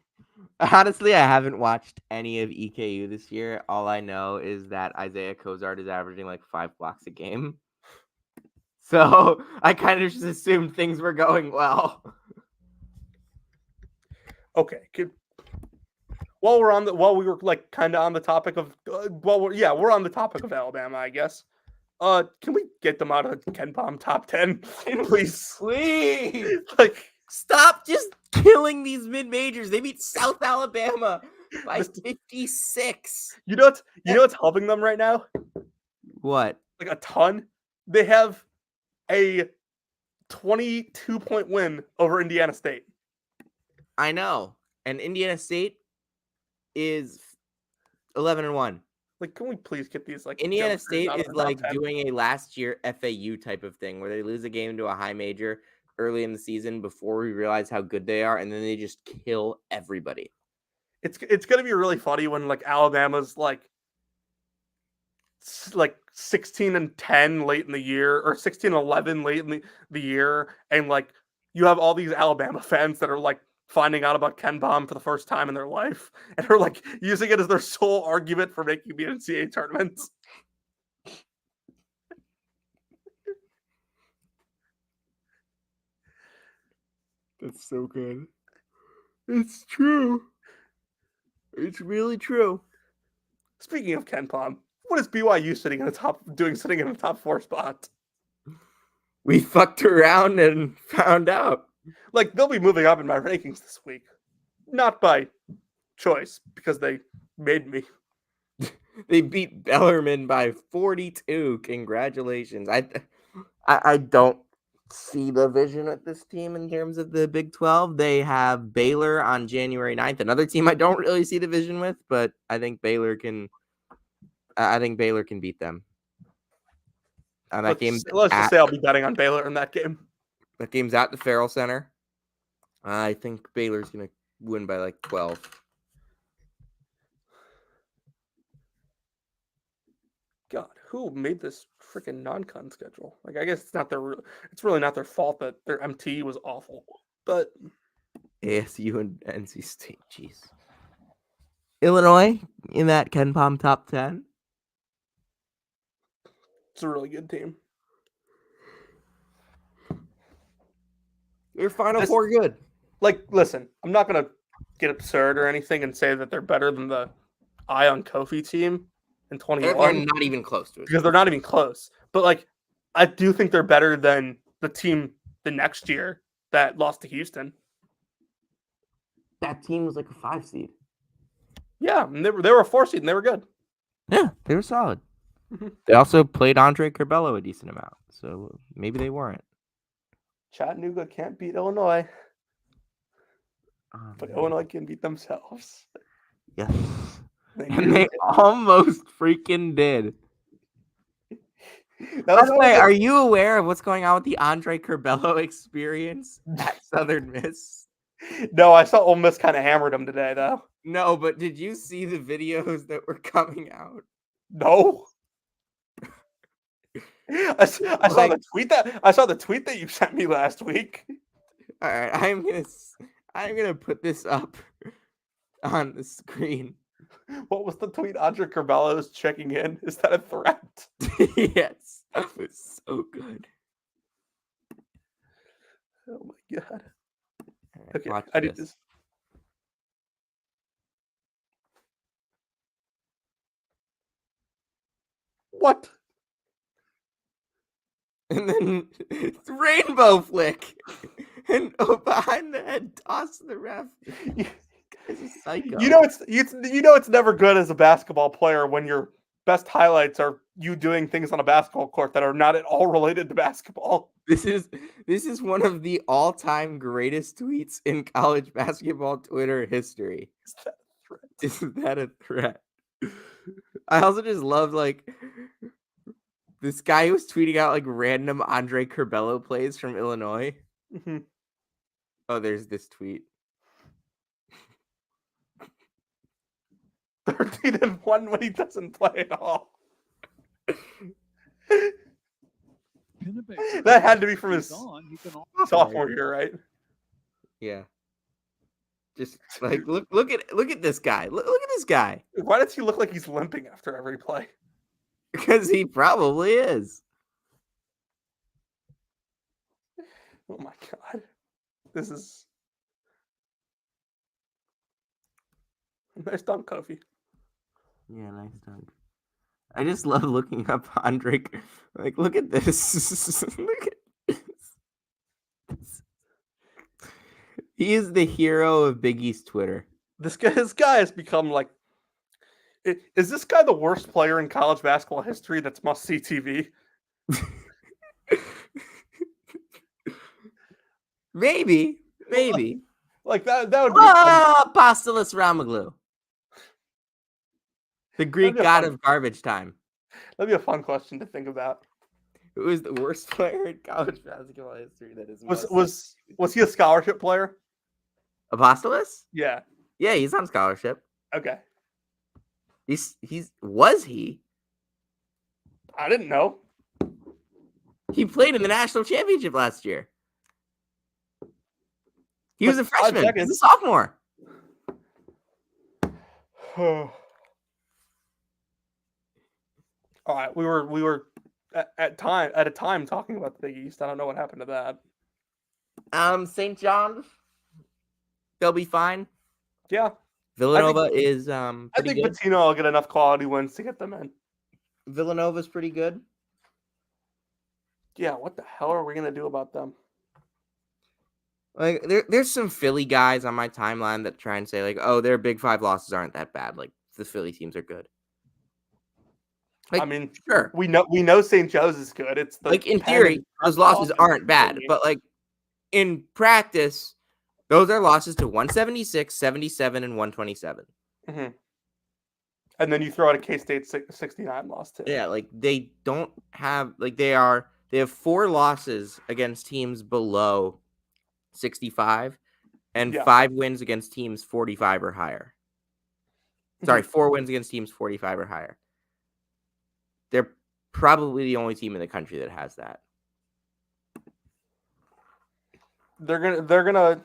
A: Honestly, I haven't watched any of EKU this year. All I know is that Isaiah Cozart is averaging like 5 blocks a game. So I kind of just assumed things were going well.
B: Okay, while we were like kind of on the topic of we're on the topic of Alabama, I guess. Can we get them out of the KenPom top 10, please?
A: Please
B: Like,
A: stop just killing these mid majors. They beat South Alabama by 56.
B: You know what's helping them right now?
A: What?
B: Like a ton. They have a 22-point win over Indiana State.
A: I know. And Indiana State is 11-1.
B: Like, can we please get these like
A: Indiana
B: jokesters
A: State
B: out of
A: is
B: the top
A: like
B: 10?
A: doing a last year FAU type of thing where they lose a game to a high major early in the season before we realize how good they are, and then they just kill everybody.
B: It's gonna be really funny when like Alabama's like 16-10 late in the year, or 16-11 late in the year, and like you have all these Alabama fans that are like finding out about KenPom for the first time in their life and are like using it as their sole argument for making the NCAA tournaments.
A: That's so good. It's true. It's really true.
B: Speaking of KenPom, what is BYU sitting in a top 4 spot?
A: We fucked around and found out.
B: Like, they'll be moving up in my rankings this week. Not by choice, because they made me.
A: They beat Bellarmine by 42. Congratulations. I don't see the vision with this team in terms of the Big 12. They have Baylor on January 9th. Another team I don't really see the vision with, but I think Baylor can beat them.
B: Let's just say I'll be betting on Baylor in that game.
A: That game's at the Farrell Center. I think Baylor's going to win by like 12.
B: God, who made this freaking non-con schedule? Like, I guess it's really not their fault that their MT was awful. But
A: ASU and NC State, jeez. Illinois in that KenPom top 10.
B: It's a really good team.
A: Your Final Four good.
B: Like, listen, I'm not gonna get absurd or anything and say that they're better than the Ion Kofi team in
A: They're
B: 21
A: not even close to it.
B: because they're not even close. But like, I do think they're better than the team the next year that lost to Houston.
A: That team was like a 5 seed.
B: Yeah, and they were a 4 seed and they were good.
A: Yeah, they were solid.
B: Mhm.
A: They also played Andre Curbelo a decent amount, so maybe they weren't.
B: Chattanooga can't beat Illinois, but Illinois can beat themselves.
A: Yes.
B: They
A: And they almost freaking did.
B: That
A: By
B: was
A: the way, are you aware of what's going on with the Andre Curbelo experience at Southern Miss?
B: No, I saw Ole Miss kind of hammered him today, though.
A: No, but did you see the videos that were coming out?
B: No. I saw the tweet that you sent me last week.
A: All right, I'm gonna put this up on the screen.
B: What was the tweet? Andre Curbelo is checking in. Is that a threat?
A: Yes, that was so good.
B: Oh my god.
A: Right,
B: Okay,
A: watch
B: I need
A: this.
B: this. What?
A: And then it's rainbow flick, and behind the head toss to the ref. Guy's a psycho.
B: You know it's never good as a basketball player when your best highlights are you doing things on a basketball court that are not at all related to basketball.
A: This is one of the all-time greatest tweets in college basketball Twitter history.
B: Is that a threat?
A: Isn't that a threat? I also just love like this guy who was tweeting out like random Andre Curbelo plays from Illinois.
B: Mm-hmm.
A: Oh, there's this tweet.
B: 13-1 when he doesn't play at all. That had to be from his sophomore year, right?
A: Yeah. Just like look at this guy. Look at this guy.
B: Why does he look like he's limping after every play?
A: Because he probably is.
B: Oh my god. This is nice dunk, Kofi.
A: Yeah, nice dunk. I just love looking up Andre. Like, look at this. Look at this. He is the hero of Big East Twitter.
B: This guy has become like. Is this guy the worst player in college basketball history that's must-see TV?
A: Maybe.
B: Like that would be
A: Apostolos Ramaglu. The Greek god of garbage time.
B: That'd be a fun question to think about.
A: Who is the worst player in college basketball history that is
B: was he a scholarship player?
A: Apostolos?
B: Yeah.
A: Yeah, he's on scholarship.
B: Okay.
A: Was he?
B: I didn't know.
A: He played in the national championship last year. He was a freshman. He's a sophomore.
B: All right, we were at a time talking about the Big East. I don't know what happened to that.
A: St. John, they'll be fine.
B: Yeah.
A: Villanova is pretty
B: I think
A: good.
B: Pitino will get enough quality wins to get them in.
A: Villanova's pretty good.
B: Yeah, what the hell are we gonna do about them?
A: Like there's some Philly guys on my timeline that try and say like, oh, their Big Five losses aren't that bad. Like the Philly teams are good. Like,
B: I mean,
A: sure,
B: we know St. Joe's is good. It's the
A: like in theory, those losses aren't bad, but like in practice, those are losses to 176, 77, and 127.
B: Mm-hmm. And then you throw out a K-State 69 loss too.
A: Yeah, like they don't have like they have 4 losses against teams below 65 and 5 wins against teams 45 or higher. Sorry, 4 wins against teams 45 or higher. They're probably the only team in the country that has that.
B: They're gonna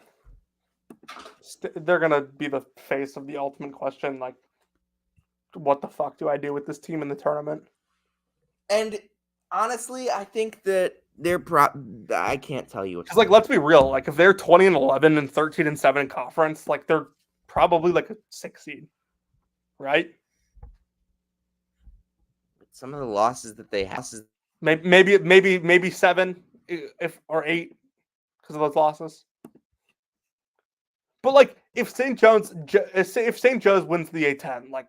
B: be the face of the ultimate question, like, what the fuck do I do with this team in the tournament?
A: And honestly, I think that I can't tell you.
B: Because, like, let's be real. Like, if they're 20-11 and 13-7 in conference, like, they're probably like a 6 seed, right?
A: Some of the losses that they have.
B: Maybe 7 if or 8 because of those losses. But like if St. Joe's wins the A10, like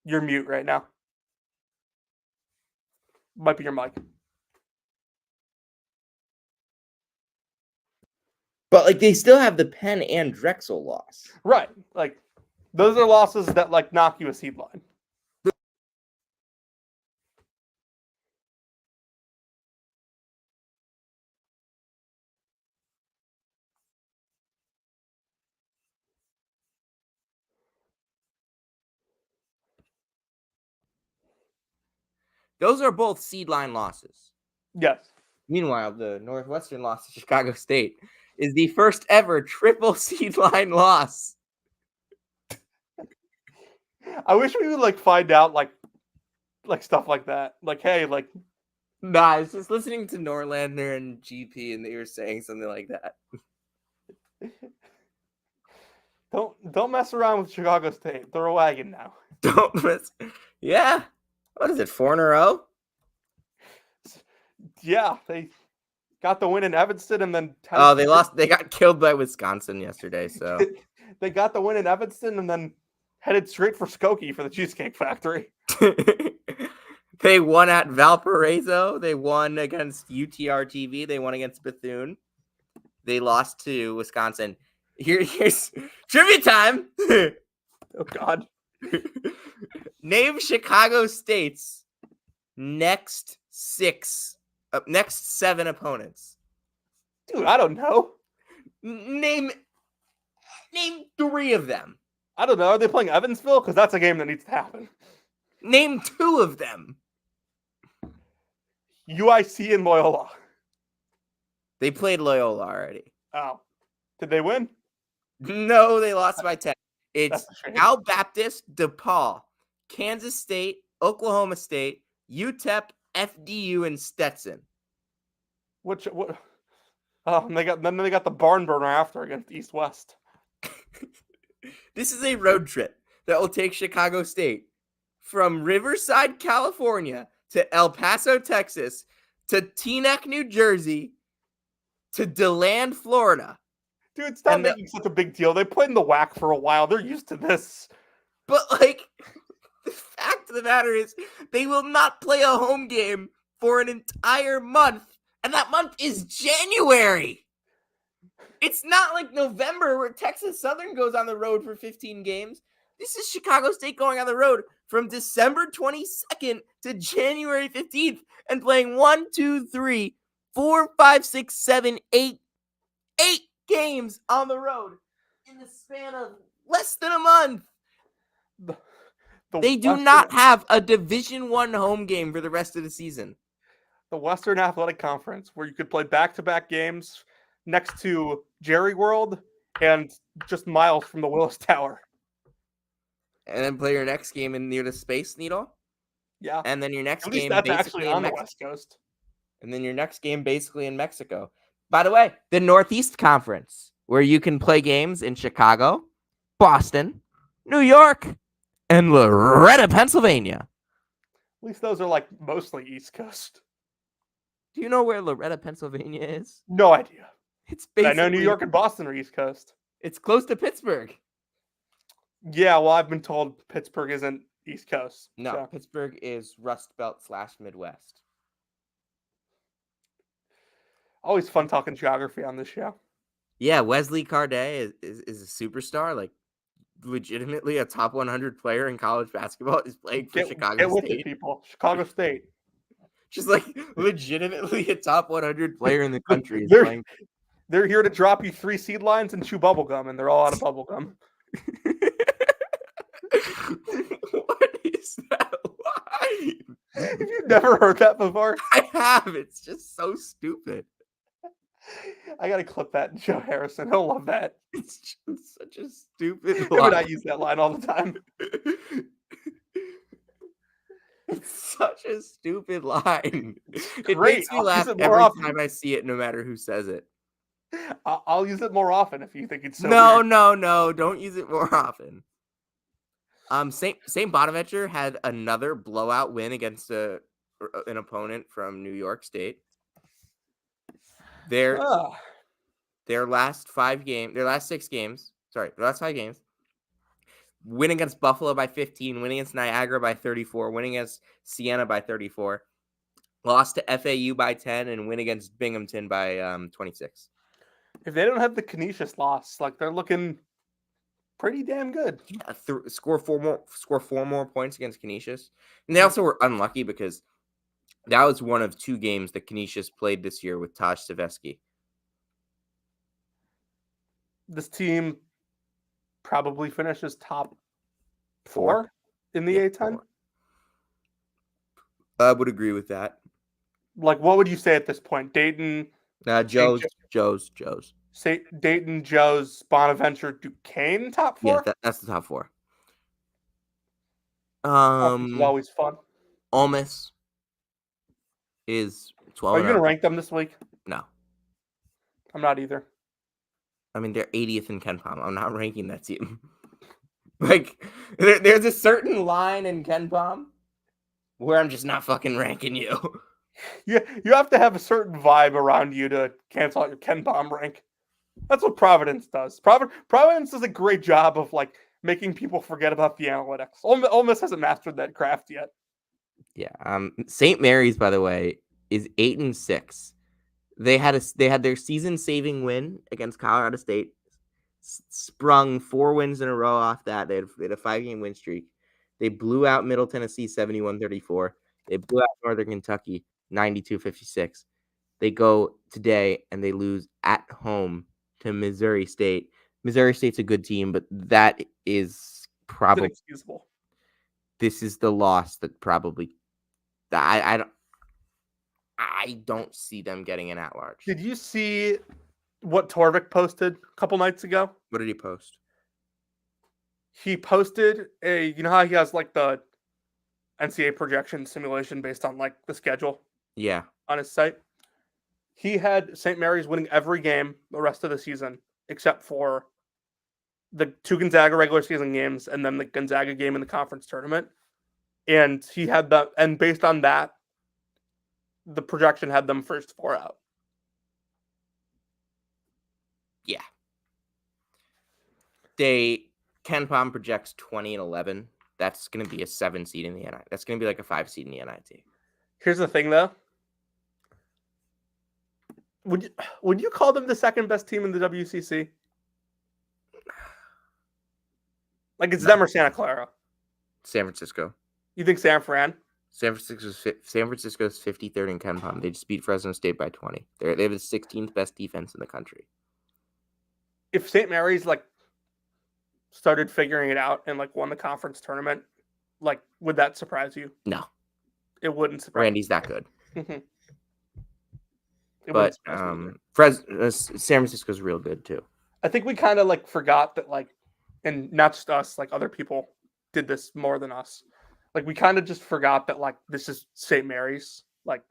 B: you're mute right now. Might be your mic.
A: But like they still have the Penn and Drexel loss.
B: Right. Like those are losses that like knock you a seed line.
A: Those are both seed line losses.
B: Yes.
A: Meanwhile, the Northwestern loss to Chicago State is the first ever triple seed line loss.
B: I wish we would like find out like stuff like that. Like, hey, like
A: Nah, I was just listening to Norlander and GP and they were saying something like that.
B: don't mess around with Chicago State. They're a wagon now.
A: Don't miss. Yeah. What is it, 4 in a row?
B: Yeah, they got the win in Evanston and then
A: they lost. They got killed by Wisconsin yesterday, so
B: they got the win in Evanston and then headed straight for Skokie for the Cheesecake Factory.
A: They won at Valparaiso. They won against UTR-TV. They won against Bethune. They lost to Wisconsin. Here's trivia time.
B: Oh God!
A: Name Chicago State's next 7 opponents.
B: Dude, I don't know.
A: Name 3 of them.
B: I don't know. Are they playing Evansville? Because that's a game that needs to happen.
A: Name 2 of them.
B: UIC and Loyola.
A: They played Loyola already.
B: Oh. Did they win?
A: No, they lost by 10. It's Cal Baptist, DePaul, Kansas State, Oklahoma State, UTEP, FDU, and Stetson.
B: What? Oh, they got the barn burner after against East West.
A: This is a road trip that will take Chicago State from Riverside, California, to El Paso, Texas, to Teaneck, New Jersey, to DeLand, Florida.
B: Dude, stop making such a big deal. They played in the WAC for a while. They're used to this.
A: But, like, the fact of the matter is they will not play a home game for an entire month, and that month is January. It's not like November where Texas Southern goes on the road for 15 games. This is Chicago State going on the road from December 22nd to January 15th and playing 1, 2, 3, 4, 5, 6, 7, 8 games on the road in the span of less than a month. They do not have a Division I home game for the rest of the season.
B: The Western Athletic Conference, where you could play back-to-back games next to Jerry World and just miles from the Willis Tower.
A: And then play your next game near the Space Needle.
B: Yeah.
A: And then your next game
B: that's actually on the West Coast.
A: And then your next game basically in Mexico. By the way, the Northeast Conference, where you can play games in Chicago, Boston, New York, and Loretta, Pennsylvania.
B: At least those are like mostly East Coast.
A: Do you know where Loretta, Pennsylvania is?
B: No idea.
A: It's basically,
B: I know New York and Boston are East Coast.
A: It's close to Pittsburgh.
B: Yeah, well, I've been told Pittsburgh isn't East Coast.
A: No,
B: so.
A: Pittsburgh is Rust Belt / Midwest.
B: Always fun talking geography on this show.
A: Yeah, Wesley Carday is a superstar, like legitimately a top 100 player in college basketball is playing for Chicago
B: State. With it,
A: people.
B: Chicago State.
A: Just like legitimately a top 100 player in the country is playing.
B: They're here to drop you 3 seed lines and chew bubblegum, and they're all out of bubblegum.
A: What is that line?
B: Have you never heard that before?
A: I have. It's just so stupid.
B: I gotta clip that and show Harrison. He'll love that.
A: It's just such a stupid
B: line. I use that line all the time.
A: It's such a stupid line. It
B: great.
A: makes me laugh every time I see it, no matter who says it.
B: I'll use it more often if you think it's so
A: No,
B: weird.
A: no, don't use it more often. Saint Bonaventure had another blowout win against an opponent from New York State. Their
B: Ah,
A: their last 5 games, win against Buffalo by 15, win against Niagara by 34, win against Siena by 34, lost to FAU by 10, and win against Binghamton by 26.
B: if they don't have the Canisius loss, like they're looking pretty damn good.
A: Yeah, score 4 more points against Canisius, and they also were unlucky because that was one of 2 games that Canisius played this year with Taj Savesky.
B: This team probably finishes top
A: 4.
B: 4 in the
A: Yeah,
B: A10.
A: 4. I would agree with that.
B: Like, what would you say at this point? Dayton, St.
A: Joe's.
B: Dayton, Joe's, Bonaventure, Duquesne, top
A: Yeah,
B: 4.
A: that's the top 4.
B: Conference is always fun.
A: Ole Miss is 12.
B: Are you gonna rank them this week?
A: No,
B: I'm not either.
A: I mean they're 80th in KenPom. I'm not ranking that team. Like there's a certain line in KenPom where I'm just not fucking ranking you.
B: You have to have a certain vibe around you to cancel out your KenPom rank. That's what Providence does. Providence does a great job of like making people forget about the analytics. Ole Miss hasn't mastered that craft yet.
A: Yeah. St. Mary's, by the way, is 8-6. They had their season-saving win against Colorado State. Sprung 4 wins in a row off that. They had a 5-game win streak. They blew out Middle Tennessee 71-34. They blew out Northern Kentucky 92-56. They go today and they lose at home to Missouri State. Missouri State's a good team, but that is probably
B: inexcusable.
A: This is the loss that probably I don't see them getting an at-large.
B: Did you see what Torvik posted a couple nights ago?
A: What did he post?
B: He posted you know how he has like the NCAA projection simulation based on like the schedule?
A: Yeah.
B: On his site. He had St. Mary's winning every game the rest of the season, except for the 2 Gonzaga regular season games and then the Gonzaga game in the conference tournament. And he had that, and based on that, the projection had them first 4 out.
A: Yeah. KenPom projects 20-11. That's going to be a 7 seed in the NIT. That's going to be like a 5 seed in the NIT.
B: Here's the thing, though. Would you call them the second best team in the WCC? Like it's them or Santa Clara?
A: San Francisco.
B: You think San Fran?
A: San Francisco's 53rd in KenPom. They just beat Fresno State by 20. They have the 16th best defense in the country.
B: If St. Mary's like started figuring it out and like won the conference tournament, like would that surprise you?
A: No,
B: it wouldn't surprise.
A: Randy's that good.
B: But
A: San Francisco's real good too.
B: I think we kind of like forgot that, like, and not just us, like other people did this more than us. Like we kind of just forgot that like this is St. Mary's. Like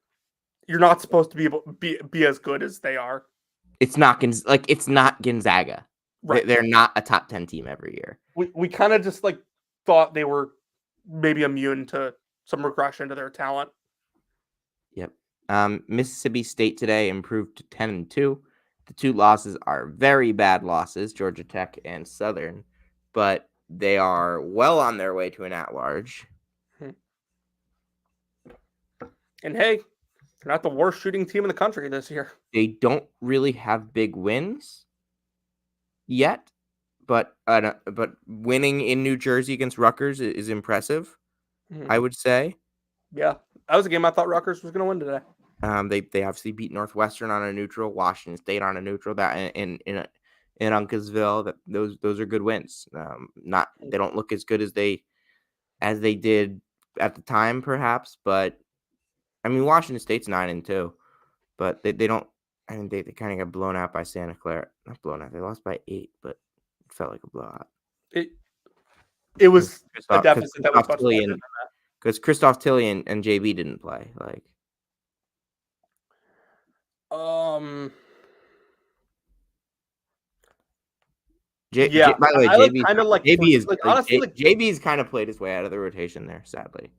B: you're not supposed to be able be as good as they are.
A: It's not Gonzaga.
B: Right.
A: They're not a top 10 team every year.
B: We kind of just like thought they were maybe immune to some regression to their talent.
A: Yep. Mississippi State today improved to 10-2. The 2 losses are very bad losses, Georgia Tech and Southern, but they are well on their way to an at-large.
B: And hey, they're not the worst shooting team in the country this year.
A: They don't really have big wins yet, but winning in New Jersey against Rutgers is impressive, I would say.
B: Yeah, that was a game I thought Rutgers was going to win today.
A: They obviously beat Northwestern on a neutral, Washington State on a neutral. That in Uncasville, that those are good wins. They don't look as good as they did at the time, perhaps, but I mean Washington State's 9-2, but they don't. I mean they kind of got blown out by Santa Clara. Not blown out. They lost by 8, but it felt like a blowout.
B: It was a deficit that was much larger than that.
A: Because Christoph Tilly and JB didn't play. Like,
B: Yeah,
A: By the way,
B: I like kind of like honestly like
A: JB's kind of played his way out of the rotation there, sadly.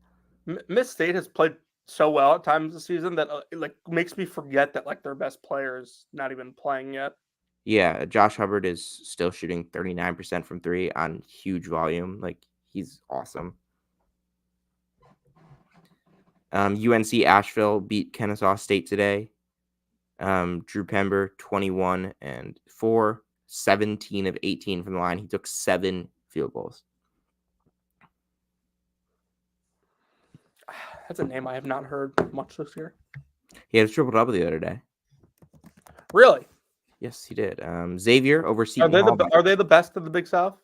B: Miss State has played so well at times this season that it like makes me forget that like their best player is not even playing yet.
A: Yeah, Josh Hubbard is still shooting 39% from 3 on huge volume. Like, he's awesome. UNC Asheville beat Kennesaw State today. Drew Pember, 21 and 4, 17 of 18 from the line. He took 7 field goals.
B: That's a name I have not heard much this year.
A: He had a triple-double the other day.
B: Really?
A: Yes, he did. Xavier over Seton Hall.
B: Are they the best of the Big South?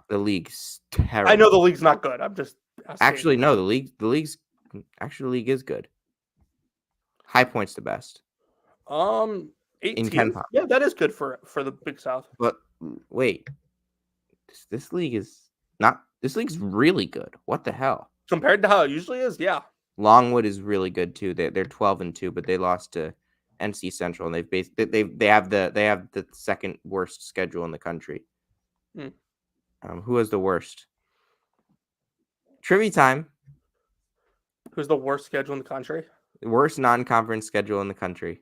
A: The league's terrible.
B: I know the league's not good. I'm just
A: actually no. The league is good. High Point's the best.
B: 18. Yeah, that is good for the Big South.
A: But wait, this league is not. This league's really good. What the hell?
B: Compared to how it usually is, yeah.
A: Longwood is really good too. They're 12-2, but they lost to NC Central, and they have the second worst schedule in the country. Who has the worst? Trivia time.
B: Who's the worst schedule in the country?
A: The worst non-conference schedule in the country.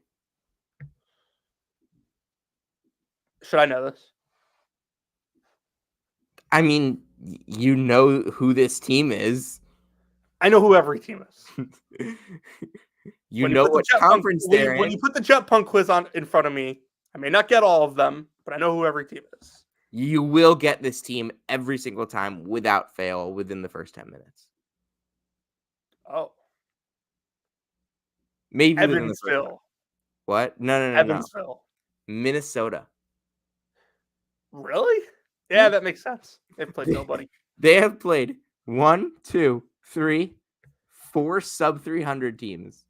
B: Should I know this?
A: I mean, you know who this team is.
B: I know who every team is.
A: you know what conference they're in.
B: When you put the Jet Punk quiz on in front of me, I may not get all of them, but I know who every team is.
A: You will get this team every single time without fail within the first 10 minutes.
B: Oh.
A: Maybe
B: Evansville.
A: What? No.
B: Evansville.
A: Minnesota.
B: Really? Yeah, that makes sense. They've played nobody.
A: They have played 1, 2, 3, 4 sub 300 teams.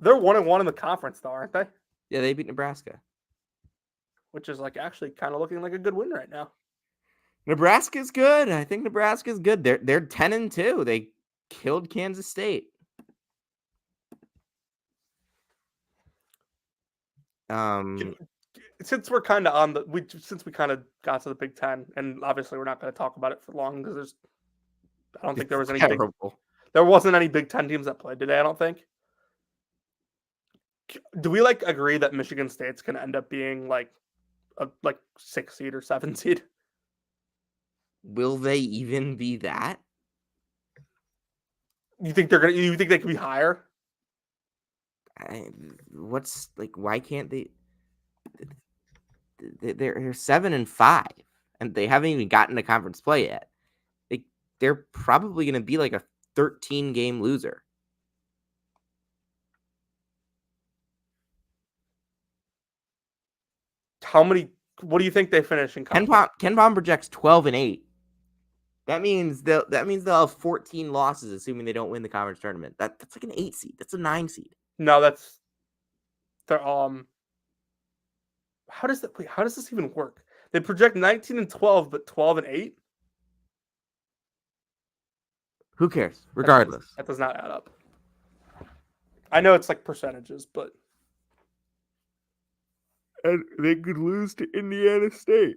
B: They're 1-1 in the conference, though, aren't they?
A: Yeah, they beat Nebraska.
B: Which is like actually kind of looking like a good win right now.
A: Nebraska's good. I think Nebraska's good. They're 10-2. They killed Kansas State.
B: Since we're kind of on since we kind of got to the Big Ten, and obviously we're not going to talk about it for long because I don't think there was any there wasn't any Big Ten teams that played today. I don't think. Do we like agree that Michigan State's going to end up being like a 6 seed or 7 seed?
A: Will they even be that?
B: You think you think they could be higher?
A: Why can't they? They're 7-5, and they haven't even gotten to conference play yet. They're probably going to be like a 13-game loser.
B: What do you think they finish in conference?
A: Ken Pom projects 12-8. That means they'll have 14 losses, assuming they don't win the conference tournament. That's like an 8 seed. That's a 9 seed.
B: No, they're How does this even work? They project 19-12, but 12-8.
A: Who cares? Regardless,
B: that does not add up. I know it's like percentages, but
A: and they could lose to Indiana State.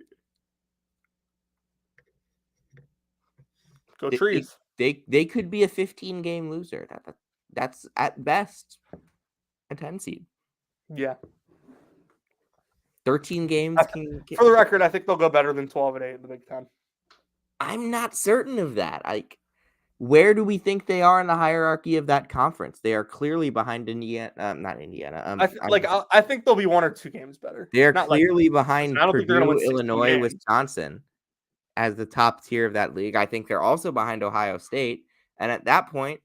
B: Go Trees.
A: They could be a 15-game loser. That's at best a 10 seed.
B: Yeah.
A: 13 games
B: for the record, I think they'll go better than 12-8 in the Big Ten. I'm
A: not certain of that. Where do we think they are in the hierarchy of that conference? They are clearly behind Indiana. Not Indiana.
B: I think they'll be 1 or 2 games better.
A: They're clearly behind Purdue, Illinois, Wisconsin as the top tier of that league. I think they're also behind Ohio State. And at that point,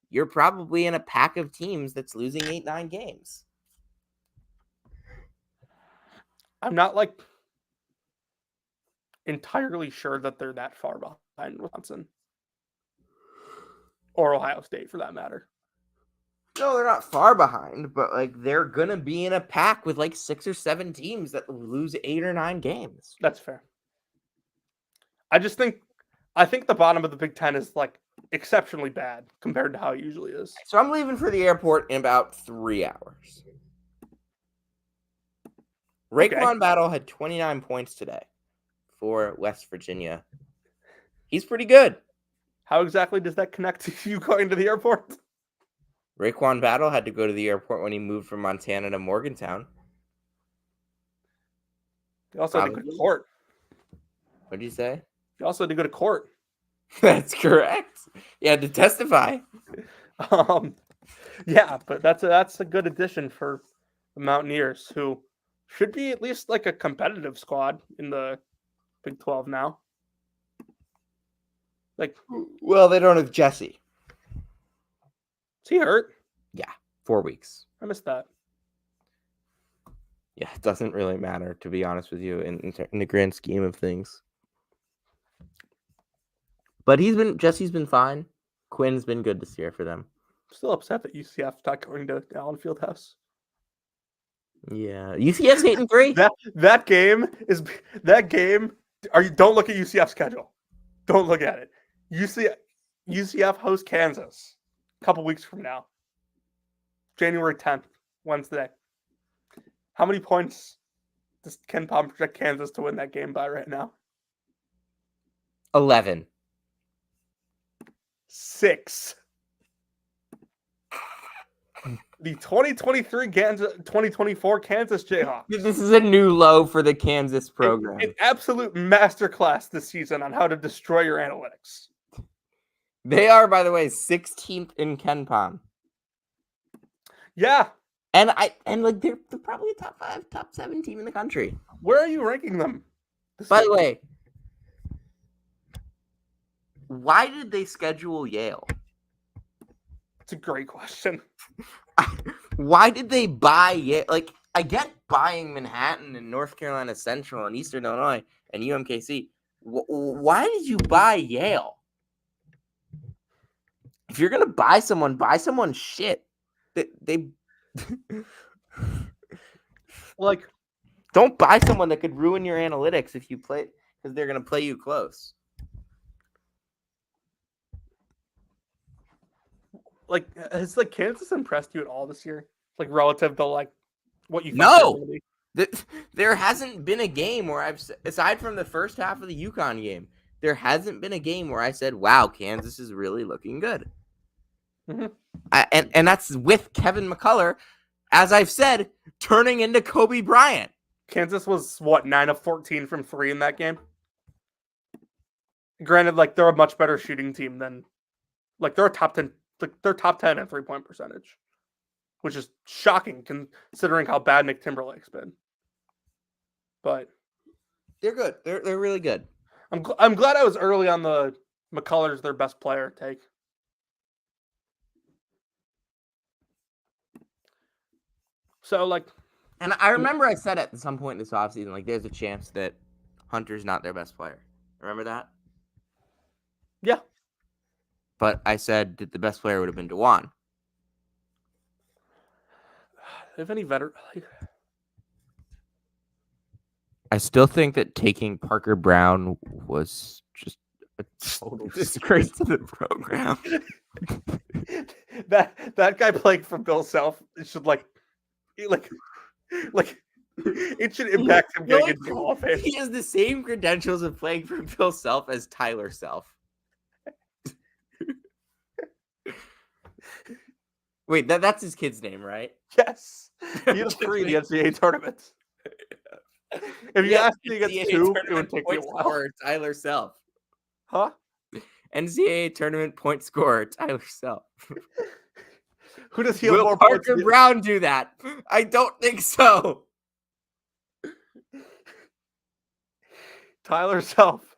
A: you're probably in a pack of teams that's losing 8-9 games.
B: I'm not entirely sure that they're that far behind Wisconsin or Ohio State for that matter.
A: No, they're not far behind, but they're gonna be in a pack with 6 or 7 teams that lose 8 or 9 games.
B: That's fair. I think the bottom of the Big Ten is exceptionally bad compared to how it usually is.
A: So I'm leaving for the airport in about 3 hours. Raekwon Battle had 29 points today. for West Virginia. He's pretty good.
B: How exactly does that connect to you going to the airport?
A: Raekwon Battle had to go to the airport when he moved from Montana to Morgantown.
B: You also had to go to court.
A: What did you say?
B: You also had to go to court.
A: That's correct. You had to testify.
B: Yeah, but that's a good addition for the Mountaineers, who should be at least like a competitive squad in the Big 12 now. Like,
A: well, they don't have Jesse.
B: Is he hurt?
A: Yeah, 4 weeks.
B: I missed that.
A: Yeah, it doesn't really matter, to be honest with you, in the grand scheme of things. But Jesse's been fine. Quinn's been good this year for them.
B: I'm still upset that UCF not going to Allen Fieldhouse.
A: Yeah, UCF's 8-3.
B: That game. Don't look at UCF's schedule. Don't look at it. UCF hosts Kansas a couple weeks from now, January 10th, Wednesday. How many points does Ken Palm project Kansas to win that game by right now?
A: 11.
B: 6. The 2024 Kansas Jayhawks.
A: This is a new low for the Kansas program.
B: An absolute masterclass this season on how to destroy your analytics.
A: They are, by the way, 16th in KenPom.
B: Yeah.
A: And they're probably a top 5, top 7 team in the country.
B: Where are you ranking them?
A: By the way, why did they schedule Yale?
B: It's a great question.
A: Why did they buy Yale? Like, I get buying Manhattan and North Carolina Central and Eastern Illinois and UMKC. Why did you buy Yale? If you're gonna buy someone shit. They
B: like,
A: don't buy someone that could ruin your analytics if you play, because they're gonna play you close.
B: Like, has Kansas impressed you at all this year? Like, relative to what you
A: thought? No, there hasn't been a game where aside from the first half of the UConn game, there hasn't been a game where I said, "Wow, Kansas is really looking good."
B: Mm-hmm.
A: And that's with Kevin McCullough, as I've said, turning into Kobe Bryant.
B: Kansas was 9 of 14 from 3 in that game. Granted, they're a much better shooting team than they're a top 10. They're top 10 in 3-point percentage, which is shocking considering how bad Nick Timberlake's been. But
A: they're good. They're really good.
B: I'm glad I was early on the McCullough's their best player take. So,
A: and I remember I said at some point this offseason, there's a chance that Hunter's not their best player. Remember that?
B: Yeah.
A: But I said that the best player would have been DeJuan.
B: If any better,
A: I still think that taking Parker Brown was just a total disgrace to the program.
B: that guy playing for Bill Self should it should impact him getting into the Hall of Fame.
A: He has the same credentials of playing for Bill Self as Tyler Self. Wait, that's his kid's name, right?
B: Yes. He has 3 in the NCAA tournament. If you asked me to get 2, it would take me a while.
A: Tyler Self.
B: Huh?
A: NCAA tournament point scorer, Tyler Self.
B: Who does he have
A: Will
B: more
A: Parker
B: points?
A: Brown do that? I don't think so.
B: Tyler Self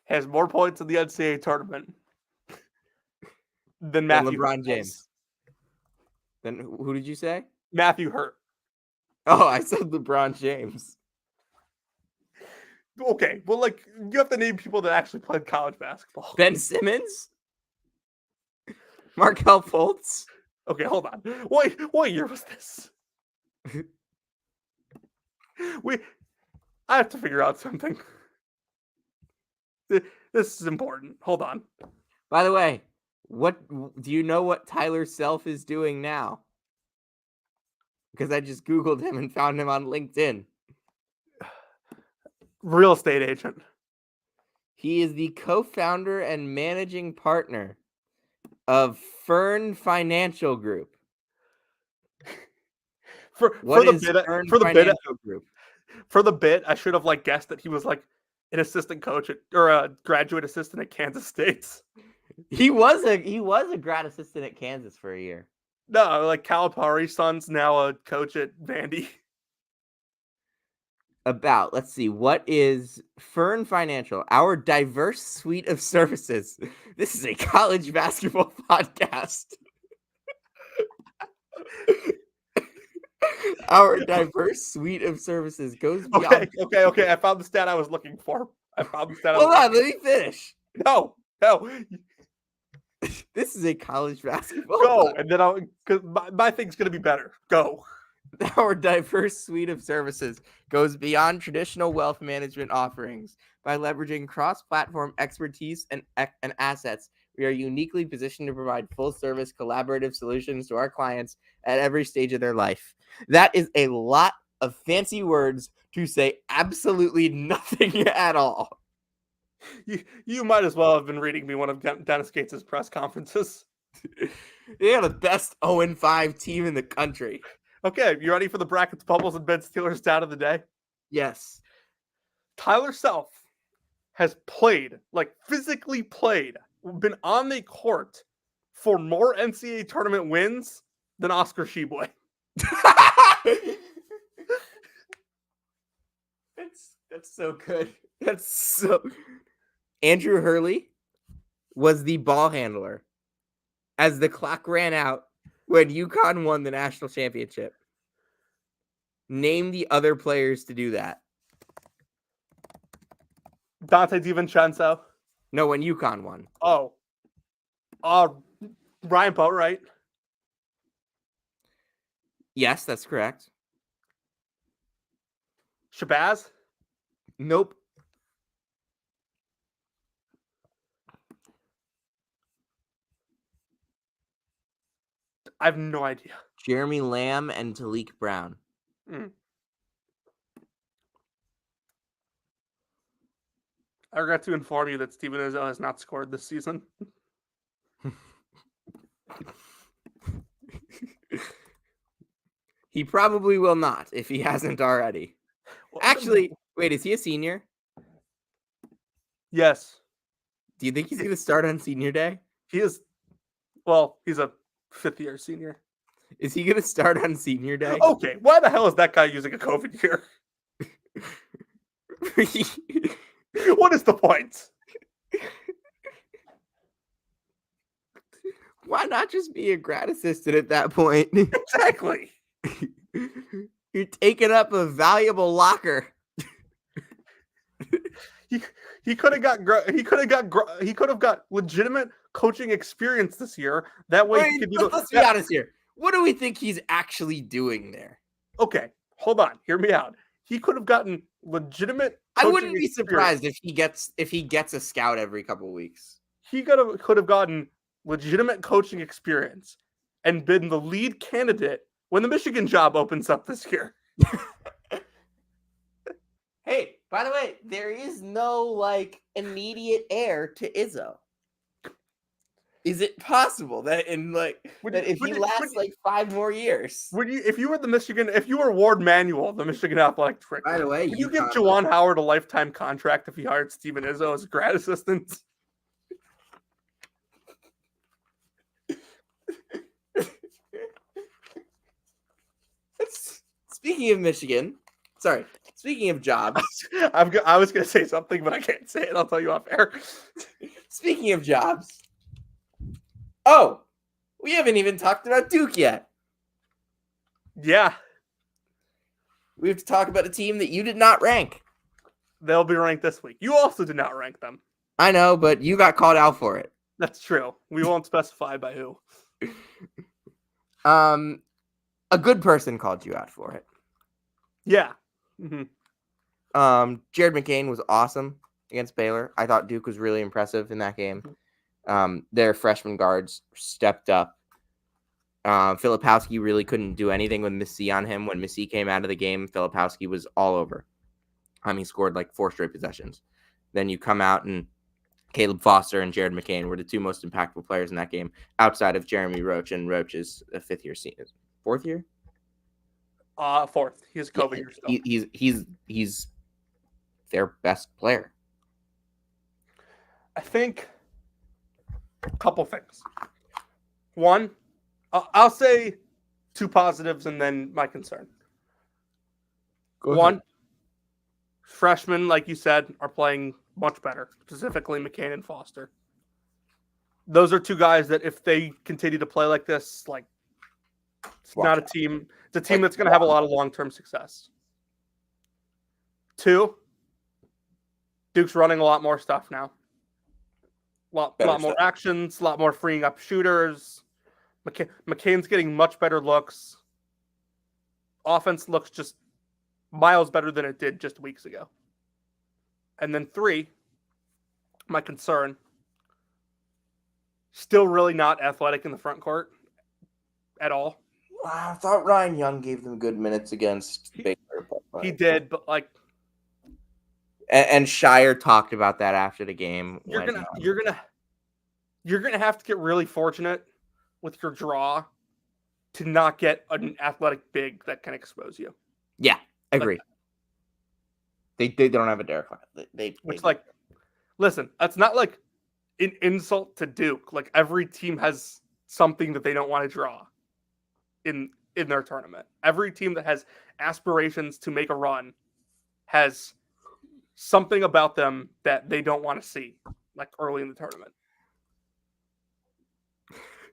B: has more points in the NCAA tournament than Matthew
A: LeBron James. Then who did you say?
B: Matthew Hurt.
A: Oh, I said LeBron James.
B: Okay, well, you have to name people that actually played college basketball.
A: Ben Simmons? Markelle Fultz?
B: Okay, hold on. What year was this? I have to figure out something. This is important. Hold on.
A: By the way, what do you know what Tyler Self is doing now? Because I just Googled him and found him on LinkedIn.
B: Real estate agent.
A: He is the co-founder and managing partner of Fern Financial Group. What is Fern Financial Group?
B: For the bit, I should have guessed that he was an assistant coach or a graduate assistant at Kansas State.
A: He was a grad assistant at Kansas for a year.
B: No, Calipari's son's now a coach at Vandy.
A: Let's see, what is Fern Financial? Our diverse suite of services. This is a college basketball podcast. Our diverse suite of services goes beyond.
B: Okay. I found the stat I was looking for.
A: Hold on, let me finish.
B: No.
A: This is a college basketball.
B: Go, and then because my thing's gonna be better. Go.
A: Our diverse suite of services goes beyond traditional wealth management offerings. By leveraging cross-platform expertise and assets, we are uniquely positioned to provide full-service collaborative solutions to our clients at every stage of their life. That is a lot of fancy words to say absolutely nothing at all.
B: You might as well have been reading me one of Dennis Gates' press conferences.
A: They are the best 0-5 team in the country.
B: Okay, you ready for the brackets, bubbles, and Ben Steelers stat of the day?
A: Yes.
B: Tyler Self has played, physically played, been on the court for more NCAA tournament wins than Oscar Sheboy.
A: That's so good. Andrew Hurley was the ball handler as the clock ran out when UConn won the national championship. Name the other players to do that.
B: Dante DiVincenzo.
A: No, when UConn won.
B: Oh. Ryan Boatwright.
A: Yes, that's correct.
B: Shabazz?
A: Nope.
B: I have no idea.
A: Jeremy Lamb and Talik Brown.
B: I regret to inform you that Steven Izzo has not scored this season.
A: He probably will not if he hasn't already. Actually, wait, is he a senior?
B: Yes.
A: Do you think he's going to start on senior day?
B: He is. Well, he's a fifth-year senior.
A: Is he going to start on senior day?
B: Okay, why the hell is that guy using a COVID year? What is the point?
A: Why not just be a grad assistant at that point?
B: Exactly.
A: You're taking up a valuable locker.
B: He could have got legitimate coaching experience this year. That way,
A: let's be honest here. What do we think he's actually doing there?
B: Okay, hold on. Hear me out. He could have gotten legitimate.
A: I wouldn't be surprised if he gets a scout every couple of weeks.
B: He could have gotten legitimate coaching experience and been the lead candidate when the Michigan job opens up this year.
A: Hey, by the way, there is no immediate heir to Izzo. Is it possible that if he lasts 5 more years?
B: If you were Ward Manuel, the Michigan athletic director,
A: by the way,
B: would you give Juwan Howard a lifetime contract if he hired Steven Izzo as a grad assistant?
A: Speaking of Michigan, speaking of jobs.
B: I was going to say something, but I can't say it. I'll tell you off air.
A: Speaking of jobs. Oh, we haven't even talked about Duke yet.
B: Yeah.
A: We have to talk about a team that you did not rank.
B: They'll be ranked this week. You also did not rank them.
A: I know, but you got called out for it.
B: That's true. We won't specify by who.
A: A good person called you out for it.
B: Yeah. Mm-hmm.
A: Jared McCain was awesome against Baylor. I thought Duke was really impressive in that game. Their freshman guards stepped up. Filipowski really couldn't do anything with Missy on him. When Missy came out of the game, Filipowski was all over. He scored 4 straight possessions. then you come out and Caleb Foster and Jared McCain were the two most impactful players in that game, outside of Jeremy Roach, and Roach is a fifth-year senior, fourth year.
B: Fourth. He's a COVID year still.
A: He's their best player.
B: I think a couple things. One, I'll say two positives and then my concern. One, freshmen, like you said, are playing much better, specifically McCain and Foster. Those are two guys that if they continue to play like this, like it's not a team. It's a team that's going to have a lot of long-term success. Two, Duke's running a lot more stuff now. A lot more actions, a lot more freeing up shooters. McCain's getting much better looks. Offense looks just miles better than it did just weeks ago. And then three, my concern, still really not athletic in the front court at all.
A: I thought Ryan Young gave them good minutes against Baker.
B: He did, but like,
A: and Shire talked about that after the game.
B: You're gonna have to get really fortunate with your draw to not get an athletic big that can expose you.
A: Yeah, I agree. They don't have a Derek.
B: Listen, that's not like an insult to Duke. Like every team has something that they don't want to draw in their tournament. Every team that has aspirations to make a run has something about them that they don't want to see, like early in the tournament.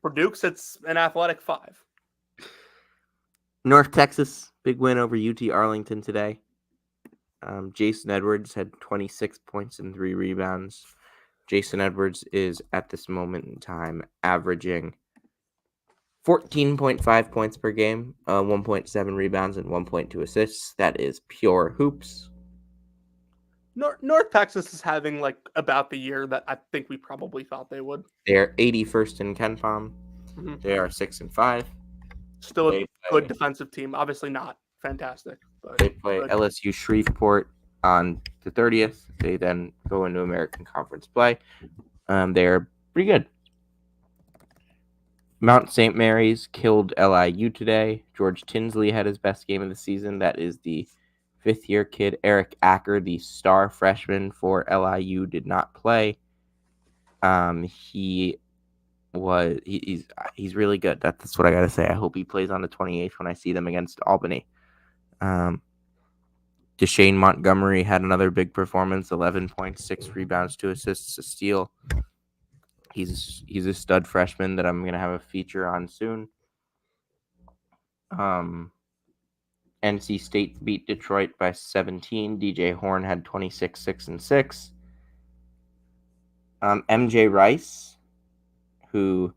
B: For Dukes, it's an athletic 5.
A: North Texas, big win over UT Arlington today. Jason Edwards had 26 points and 3 rebounds. Jason Edwards is, at this moment in time, averaging 14.5 points per game, 1.7 rebounds, and 1.2 assists. That is pure hoops.
B: North Texas is having like about the year that I think we probably thought they would.
A: They're 81st in KenPom. Mm-hmm. They are 6-5.
B: Still a good defensive team. Obviously not fantastic. But
A: they play good. LSU Shreveport on the 30th. They then go into American Conference play. They're pretty good. Mount St. Mary's killed LIU today. George Tinsley had his best game of the season. That is the 5th-year kid. Eric Acker, the star freshman for LIU, did not play. He's really good. That's what I gotta say. I hope he plays on the 28th when I see them against Albany. Deshane Montgomery had another big performance, 11 points, 6 rebounds, 2 assists, a steal. He's a stud freshman that I'm gonna have a feature on soon. NC State beat Detroit by 17. DJ Horn had 26, 6, and 6. MJ Rice, who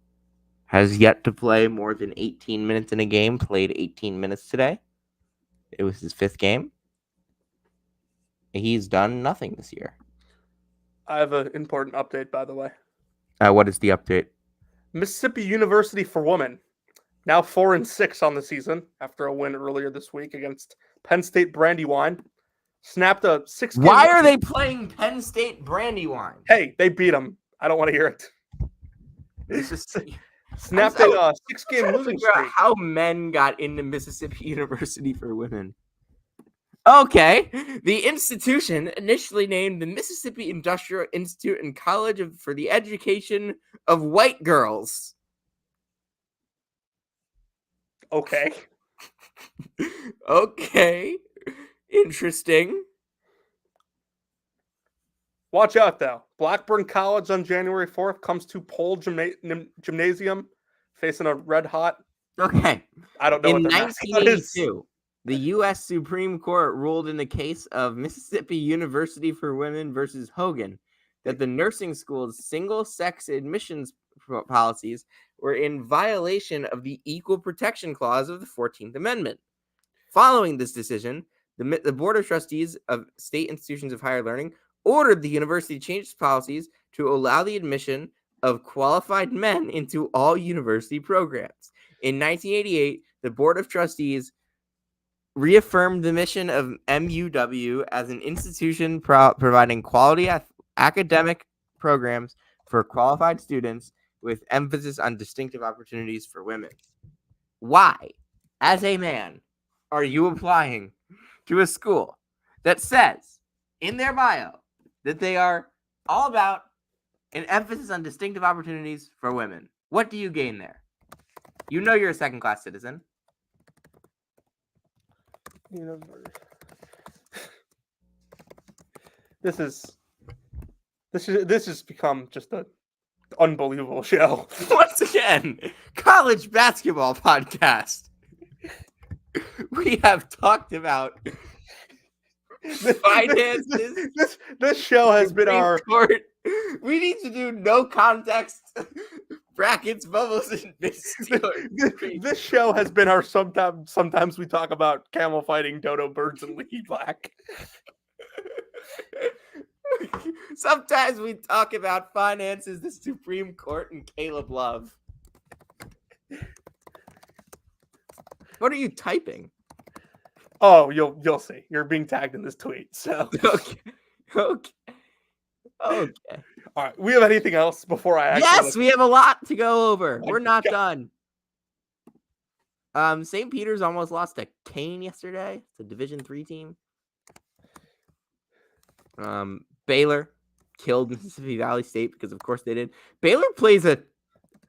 A: has yet to play more than 18 minutes in a game, played 18 minutes today. It was his 5th game. He's done nothing this year.
B: I have an important update, by the way.
A: What is the update?
B: Mississippi University for women, now 4-6 on the season after a win earlier this week against Penn State Brandywine. Snapped a 6-game.
A: Why are they playing Penn State Brandywine?
B: Hey, they beat them. I don't want to hear it. Snapped a 6-game losing streak.
A: How men got into Mississippi University for women. Okay. The institution, initially named the Mississippi Industrial Institute and College for the Education of White Girls.
B: Okay.
A: Okay. Interesting.
B: Watch out, though. Blackburn College on January 4th comes to Pole Gymnasium, facing a red hot.
A: Okay.
B: I don't know
A: in
B: what the
A: 1982, the U.S. Supreme Court ruled in the case of Mississippi University for Women versus Hogan that the nursing school's single-sex admissions policies were in violation of the Equal Protection Clause of the 14th Amendment. Following this decision, the Board of Trustees of State Institutions of Higher Learning ordered the university to change its policies to allow the admission of qualified men into all university programs. In 1988, the Board of Trustees reaffirmed the mission of MUW as an institution providing quality academic programs for qualified students with emphasis on distinctive opportunities for women. Why, as a man, are you applying to a school that says in their bio that they are all about an emphasis on distinctive opportunities for women? What do you gain there? You know you're a second-class citizen.
B: This has become just an unbelievable show.
A: Once again, college basketball podcast. We have talked about finances.
B: This show has been our
A: court. We need to do no context brackets, bubbles, and
B: this show has been our sometimes we talk about camel fighting, dodo birds, and lead black.
A: Sometimes we talk about finances, the Supreme Court, and Caleb Love. What are you typing?
B: Oh, you'll see. You're being tagged in this tweet. So
A: okay. All
B: right. We have anything else before I?
A: Yes, we have a lot to go over. We're not done. St. Peter's almost lost to Kane yesterday. It's a Division III team. Baylor killed Mississippi Valley State because of course they did. Baylor plays a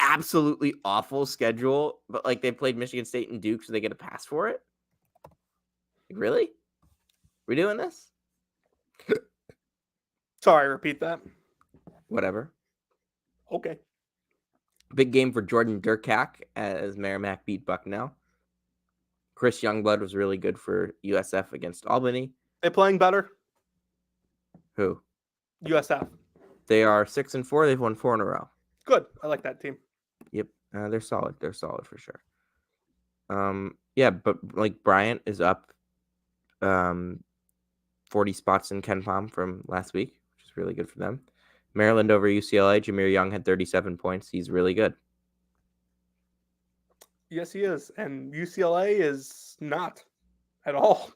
A: absolutely awful schedule, but like they played Michigan State and Duke, so they get a pass for it. Really? We doing this?
B: Sorry, repeat that.
A: Whatever.
B: Okay.
A: Big game for Jordan Durkak as Merrimack beat Bucknell. Chris Youngblood was really good for USF against Albany.
B: They playing better?
A: Who?
B: USF.
A: They are 6-4. They've won 4 in a row.
B: Good. I like that team.
A: Yep. They're solid. They're solid for sure. Yeah, but like Bryant is up 40 spots in KenPom from last week, which is really good for them. Maryland over UCLA. Jameer Young had 37 points. He's really good.
B: Yes, he is. And UCLA is not at all.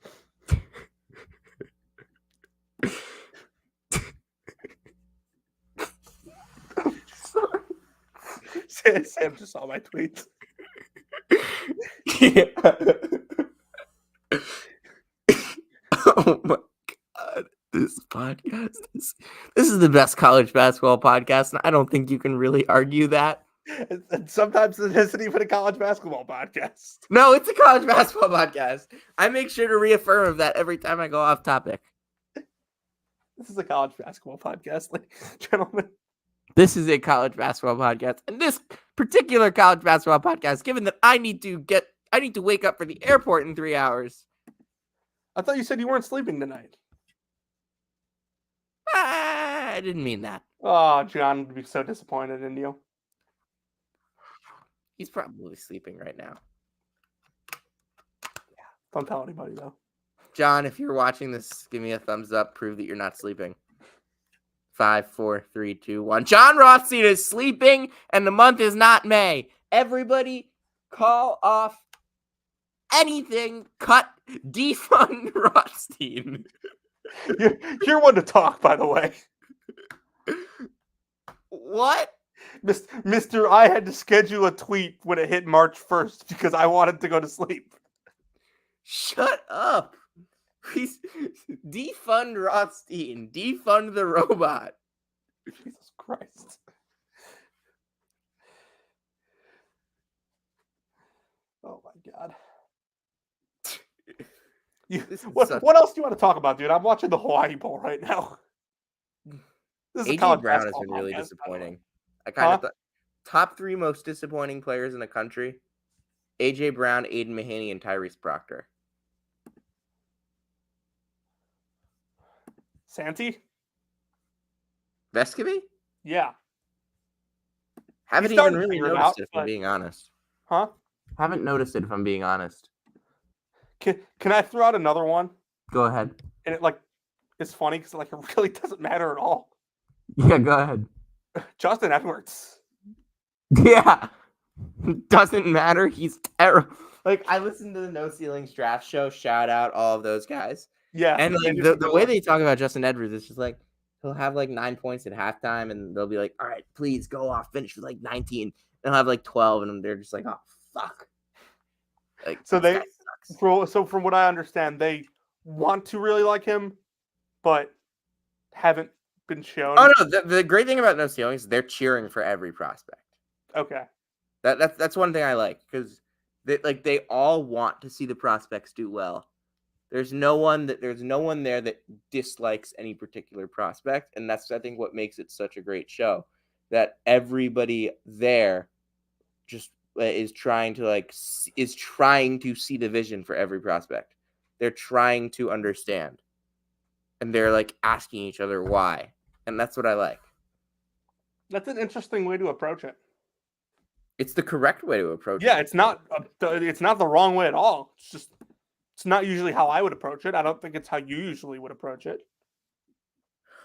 B: Sam just saw my tweets.
A: Oh my God. This podcast this is the best college basketball podcast, and I don't think you can really argue that.
B: And sometimes it isn't even a college basketball podcast.
A: No, it's a college basketball podcast. I make sure to reaffirm of that every time I go off topic.
B: This is a college basketball podcast, ladies and gentlemen.
A: This is a college basketball podcast. And this particular college basketball podcast, given that I need to wake up for the airport in 3 hours.
B: I thought you said you weren't sleeping tonight.
A: I didn't mean that.
B: Oh, John would be so disappointed in you.
A: He's probably sleeping right now.
B: Yeah, don't tell anybody, though.
A: John, if you're watching this, give me a thumbs up. Prove that you're not sleeping. 5, 4, 3, 2, 1. John Rothstein is sleeping, and the month is not May. Everybody call off anything. Cut. Defund Rothstein.
B: You're one to talk, by the way.
A: What?
B: Mr. I had to schedule a tweet when it hit March 1st because I wanted to go to sleep.
A: Shut up. Please defund Rothstein. Defund the robot.
B: Jesus Christ. Oh my God. What else do you want to talk about, dude? I'm watching the Hawaii Bowl right now. This is
A: AJ Brown has been really disappointing. I kind of thought top 3 most disappointing players in the country: AJ Brown, Aiden Mahaney, and Tyrese Proctor.
B: Santi?
A: Vescovy?
B: Yeah.
A: Haven't even really noticed it, if I'm being honest.
B: Huh?
A: Haven't noticed it, if I'm being honest.
B: Can I throw out another one?
A: Go ahead.
B: And it's funny because it really doesn't matter at all.
A: Yeah, go ahead.
B: Justin Edwards.
A: Yeah. Doesn't matter. He's terrible. I listened to the No Ceilings Draft Show. Shout out all of those guys.
B: Yeah.
A: And the way they talk about Justin Edwards is just he'll have like 9 points at halftime, and they'll be like, "All right, please go off, finish with like 19." And he'll have like 12, and they're just like, "Oh fuck!" Like
B: So
A: this guy sucks.
B: so from what I understand, they want to really like him, but haven't been shown.
A: Oh no, the great thing about No Ceilings is they're cheering for every prospect.
B: Okay.
A: That's one thing I like, because they all want to see the prospects do well. There's no one there that dislikes any particular prospect, and that's, I think, what makes it such a great show. That everybody there just is trying to see the vision for every prospect. They're trying to understand, and they're like asking each other why, and that's what I like.
B: That's an interesting way to approach it.
A: It's the correct way to approach it.
B: Yeah, it's not the wrong way at all. It's just it's not usually how I would approach it. I don't think it's how you usually would approach it.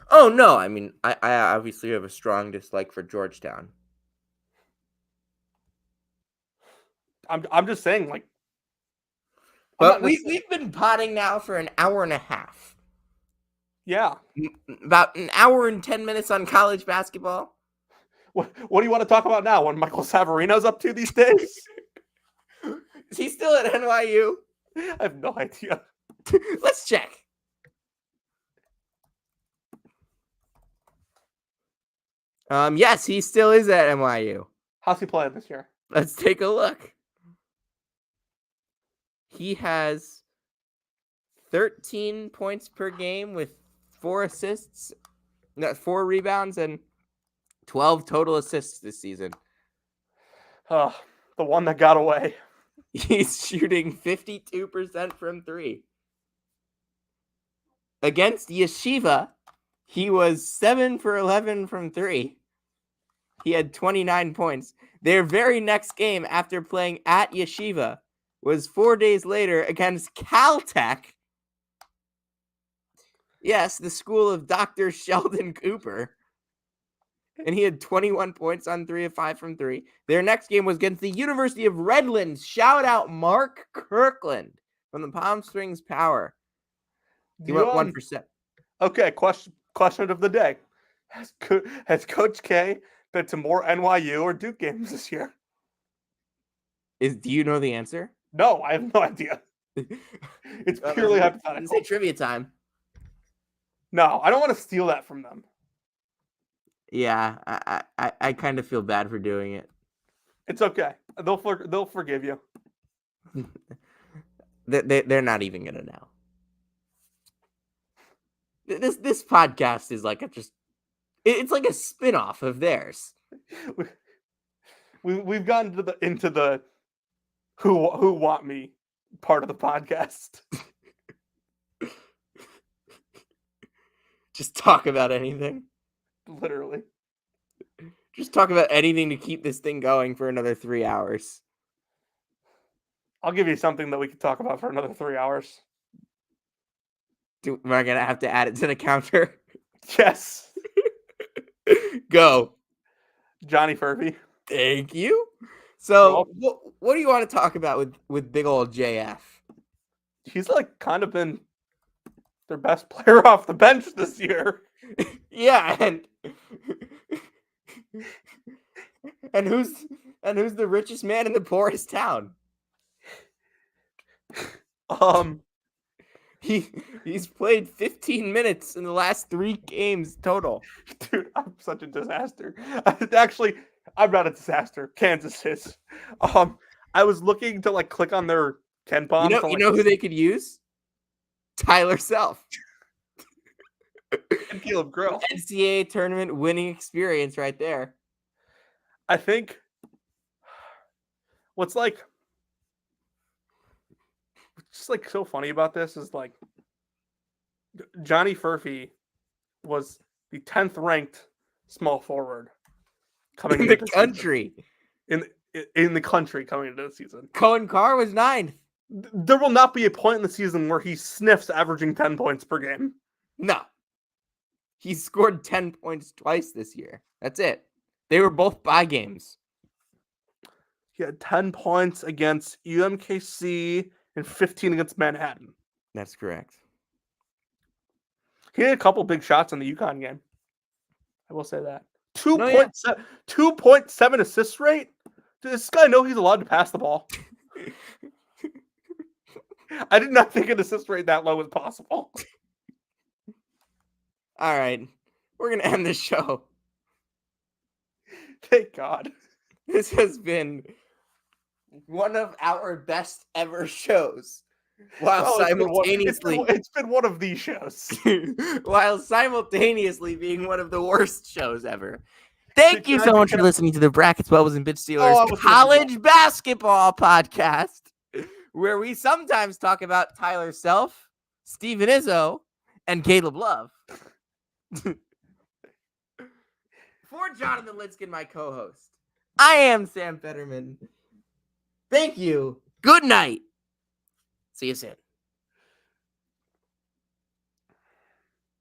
A: Oh no, I mean, I obviously have a strong dislike for Georgetown.
B: I'm just saying, like,
A: But we've been potting now for an hour and a half.
B: Yeah.
A: About an hour and 10 minutes on college basketball.
B: What do you want to talk about now? What Michael Savarino's up to these days?
A: Is he still at NYU?
B: I have no idea.
A: Let's check. Yes, he still is at NYU.
B: How's he playing this year?
A: Let's take a look. He has 13 points per game with 4 assists, 4 rebounds, and 12 total assists this season.
B: The one that got away.
A: He's shooting 52% from 3. Against Yeshiva, he was 7 for 11 from 3. He had 29 points. Their very next game after playing at Yeshiva was 4 days later against Caltech. Yes, the school of Dr. Sheldon Cooper. And he had 21 points on 3 of 5 from 3. Their next game was against the University of Redlands. Shout out Mark Kirkland from the Palm Springs Power. He went 1%.
B: Okay, question of the day. Has Coach K been to more NYU or Duke games this year?
A: Do you know the answer?
B: No, I have no idea. It's purely hypothetical.
A: Say trivia time.
B: No, I don't want to steal that from them.
A: Yeah, I kind of feel bad for doing it.
B: It's okay. They'll forgive you.
A: They're not even gonna know. This podcast is like it's like a spin-off of theirs.
B: We've gotten into the who want me part of the podcast.
A: Just talk about anything.
B: Literally.
A: Just talk about anything to keep this thing going for another 3 hours.
B: I'll give you something that we could talk about for another 3 hours.
A: Am I going to have to add it to the counter?
B: Yes.
A: Go.
B: Johnny Furphy.
A: Thank you. So, what do you want to talk about with big old JF?
B: He's like kind of been their best player off the bench this year.
A: Yeah, and who's the richest man in the poorest town? He's played 15 minutes in the last 3 games total.
B: Dude, I'm such a disaster. Actually, I'm not a disaster. Kansas is. I was looking to like click on their Ken Palm.
A: You know who they could use? Tyler Self.
B: And Caleb Grill.
A: NCAA tournament winning experience right there.
B: I think what's just like so funny about this is like Johnny Furphy was the 10th ranked small forward coming
A: into the country.
B: In the country coming into the season.
A: Cohen Carr was 9th.
B: There will not be a point in the season where he sniffs averaging 10 points per game.
A: No. He scored 10 points twice this year. That's it. They were both bye games.
B: He had 10 points against UMKC and 15 against Manhattan.
A: That's correct.
B: He had a couple big shots in the UConn game. I will say that.
A: No, yeah.
B: 2.7 assist rate? Does this guy know he's allowed to pass the ball? I did not think an assist rate that low was possible.
A: All right. We're going to end the show.
B: Thank God.
A: This has been one of our best ever shows. While simultaneously
B: it's been one of these shows.
A: while simultaneously being one of the worst shows ever. Thank you so much for listening to the Brackets, Bubbles, and Bitch Steelers college basketball podcast, where we sometimes talk about Tyler Self, Steven Izzo, and Caleb Love. For Jonathan Lidskin, my co-host, I am Sam Fetterman. Thank you. Good night. See you soon.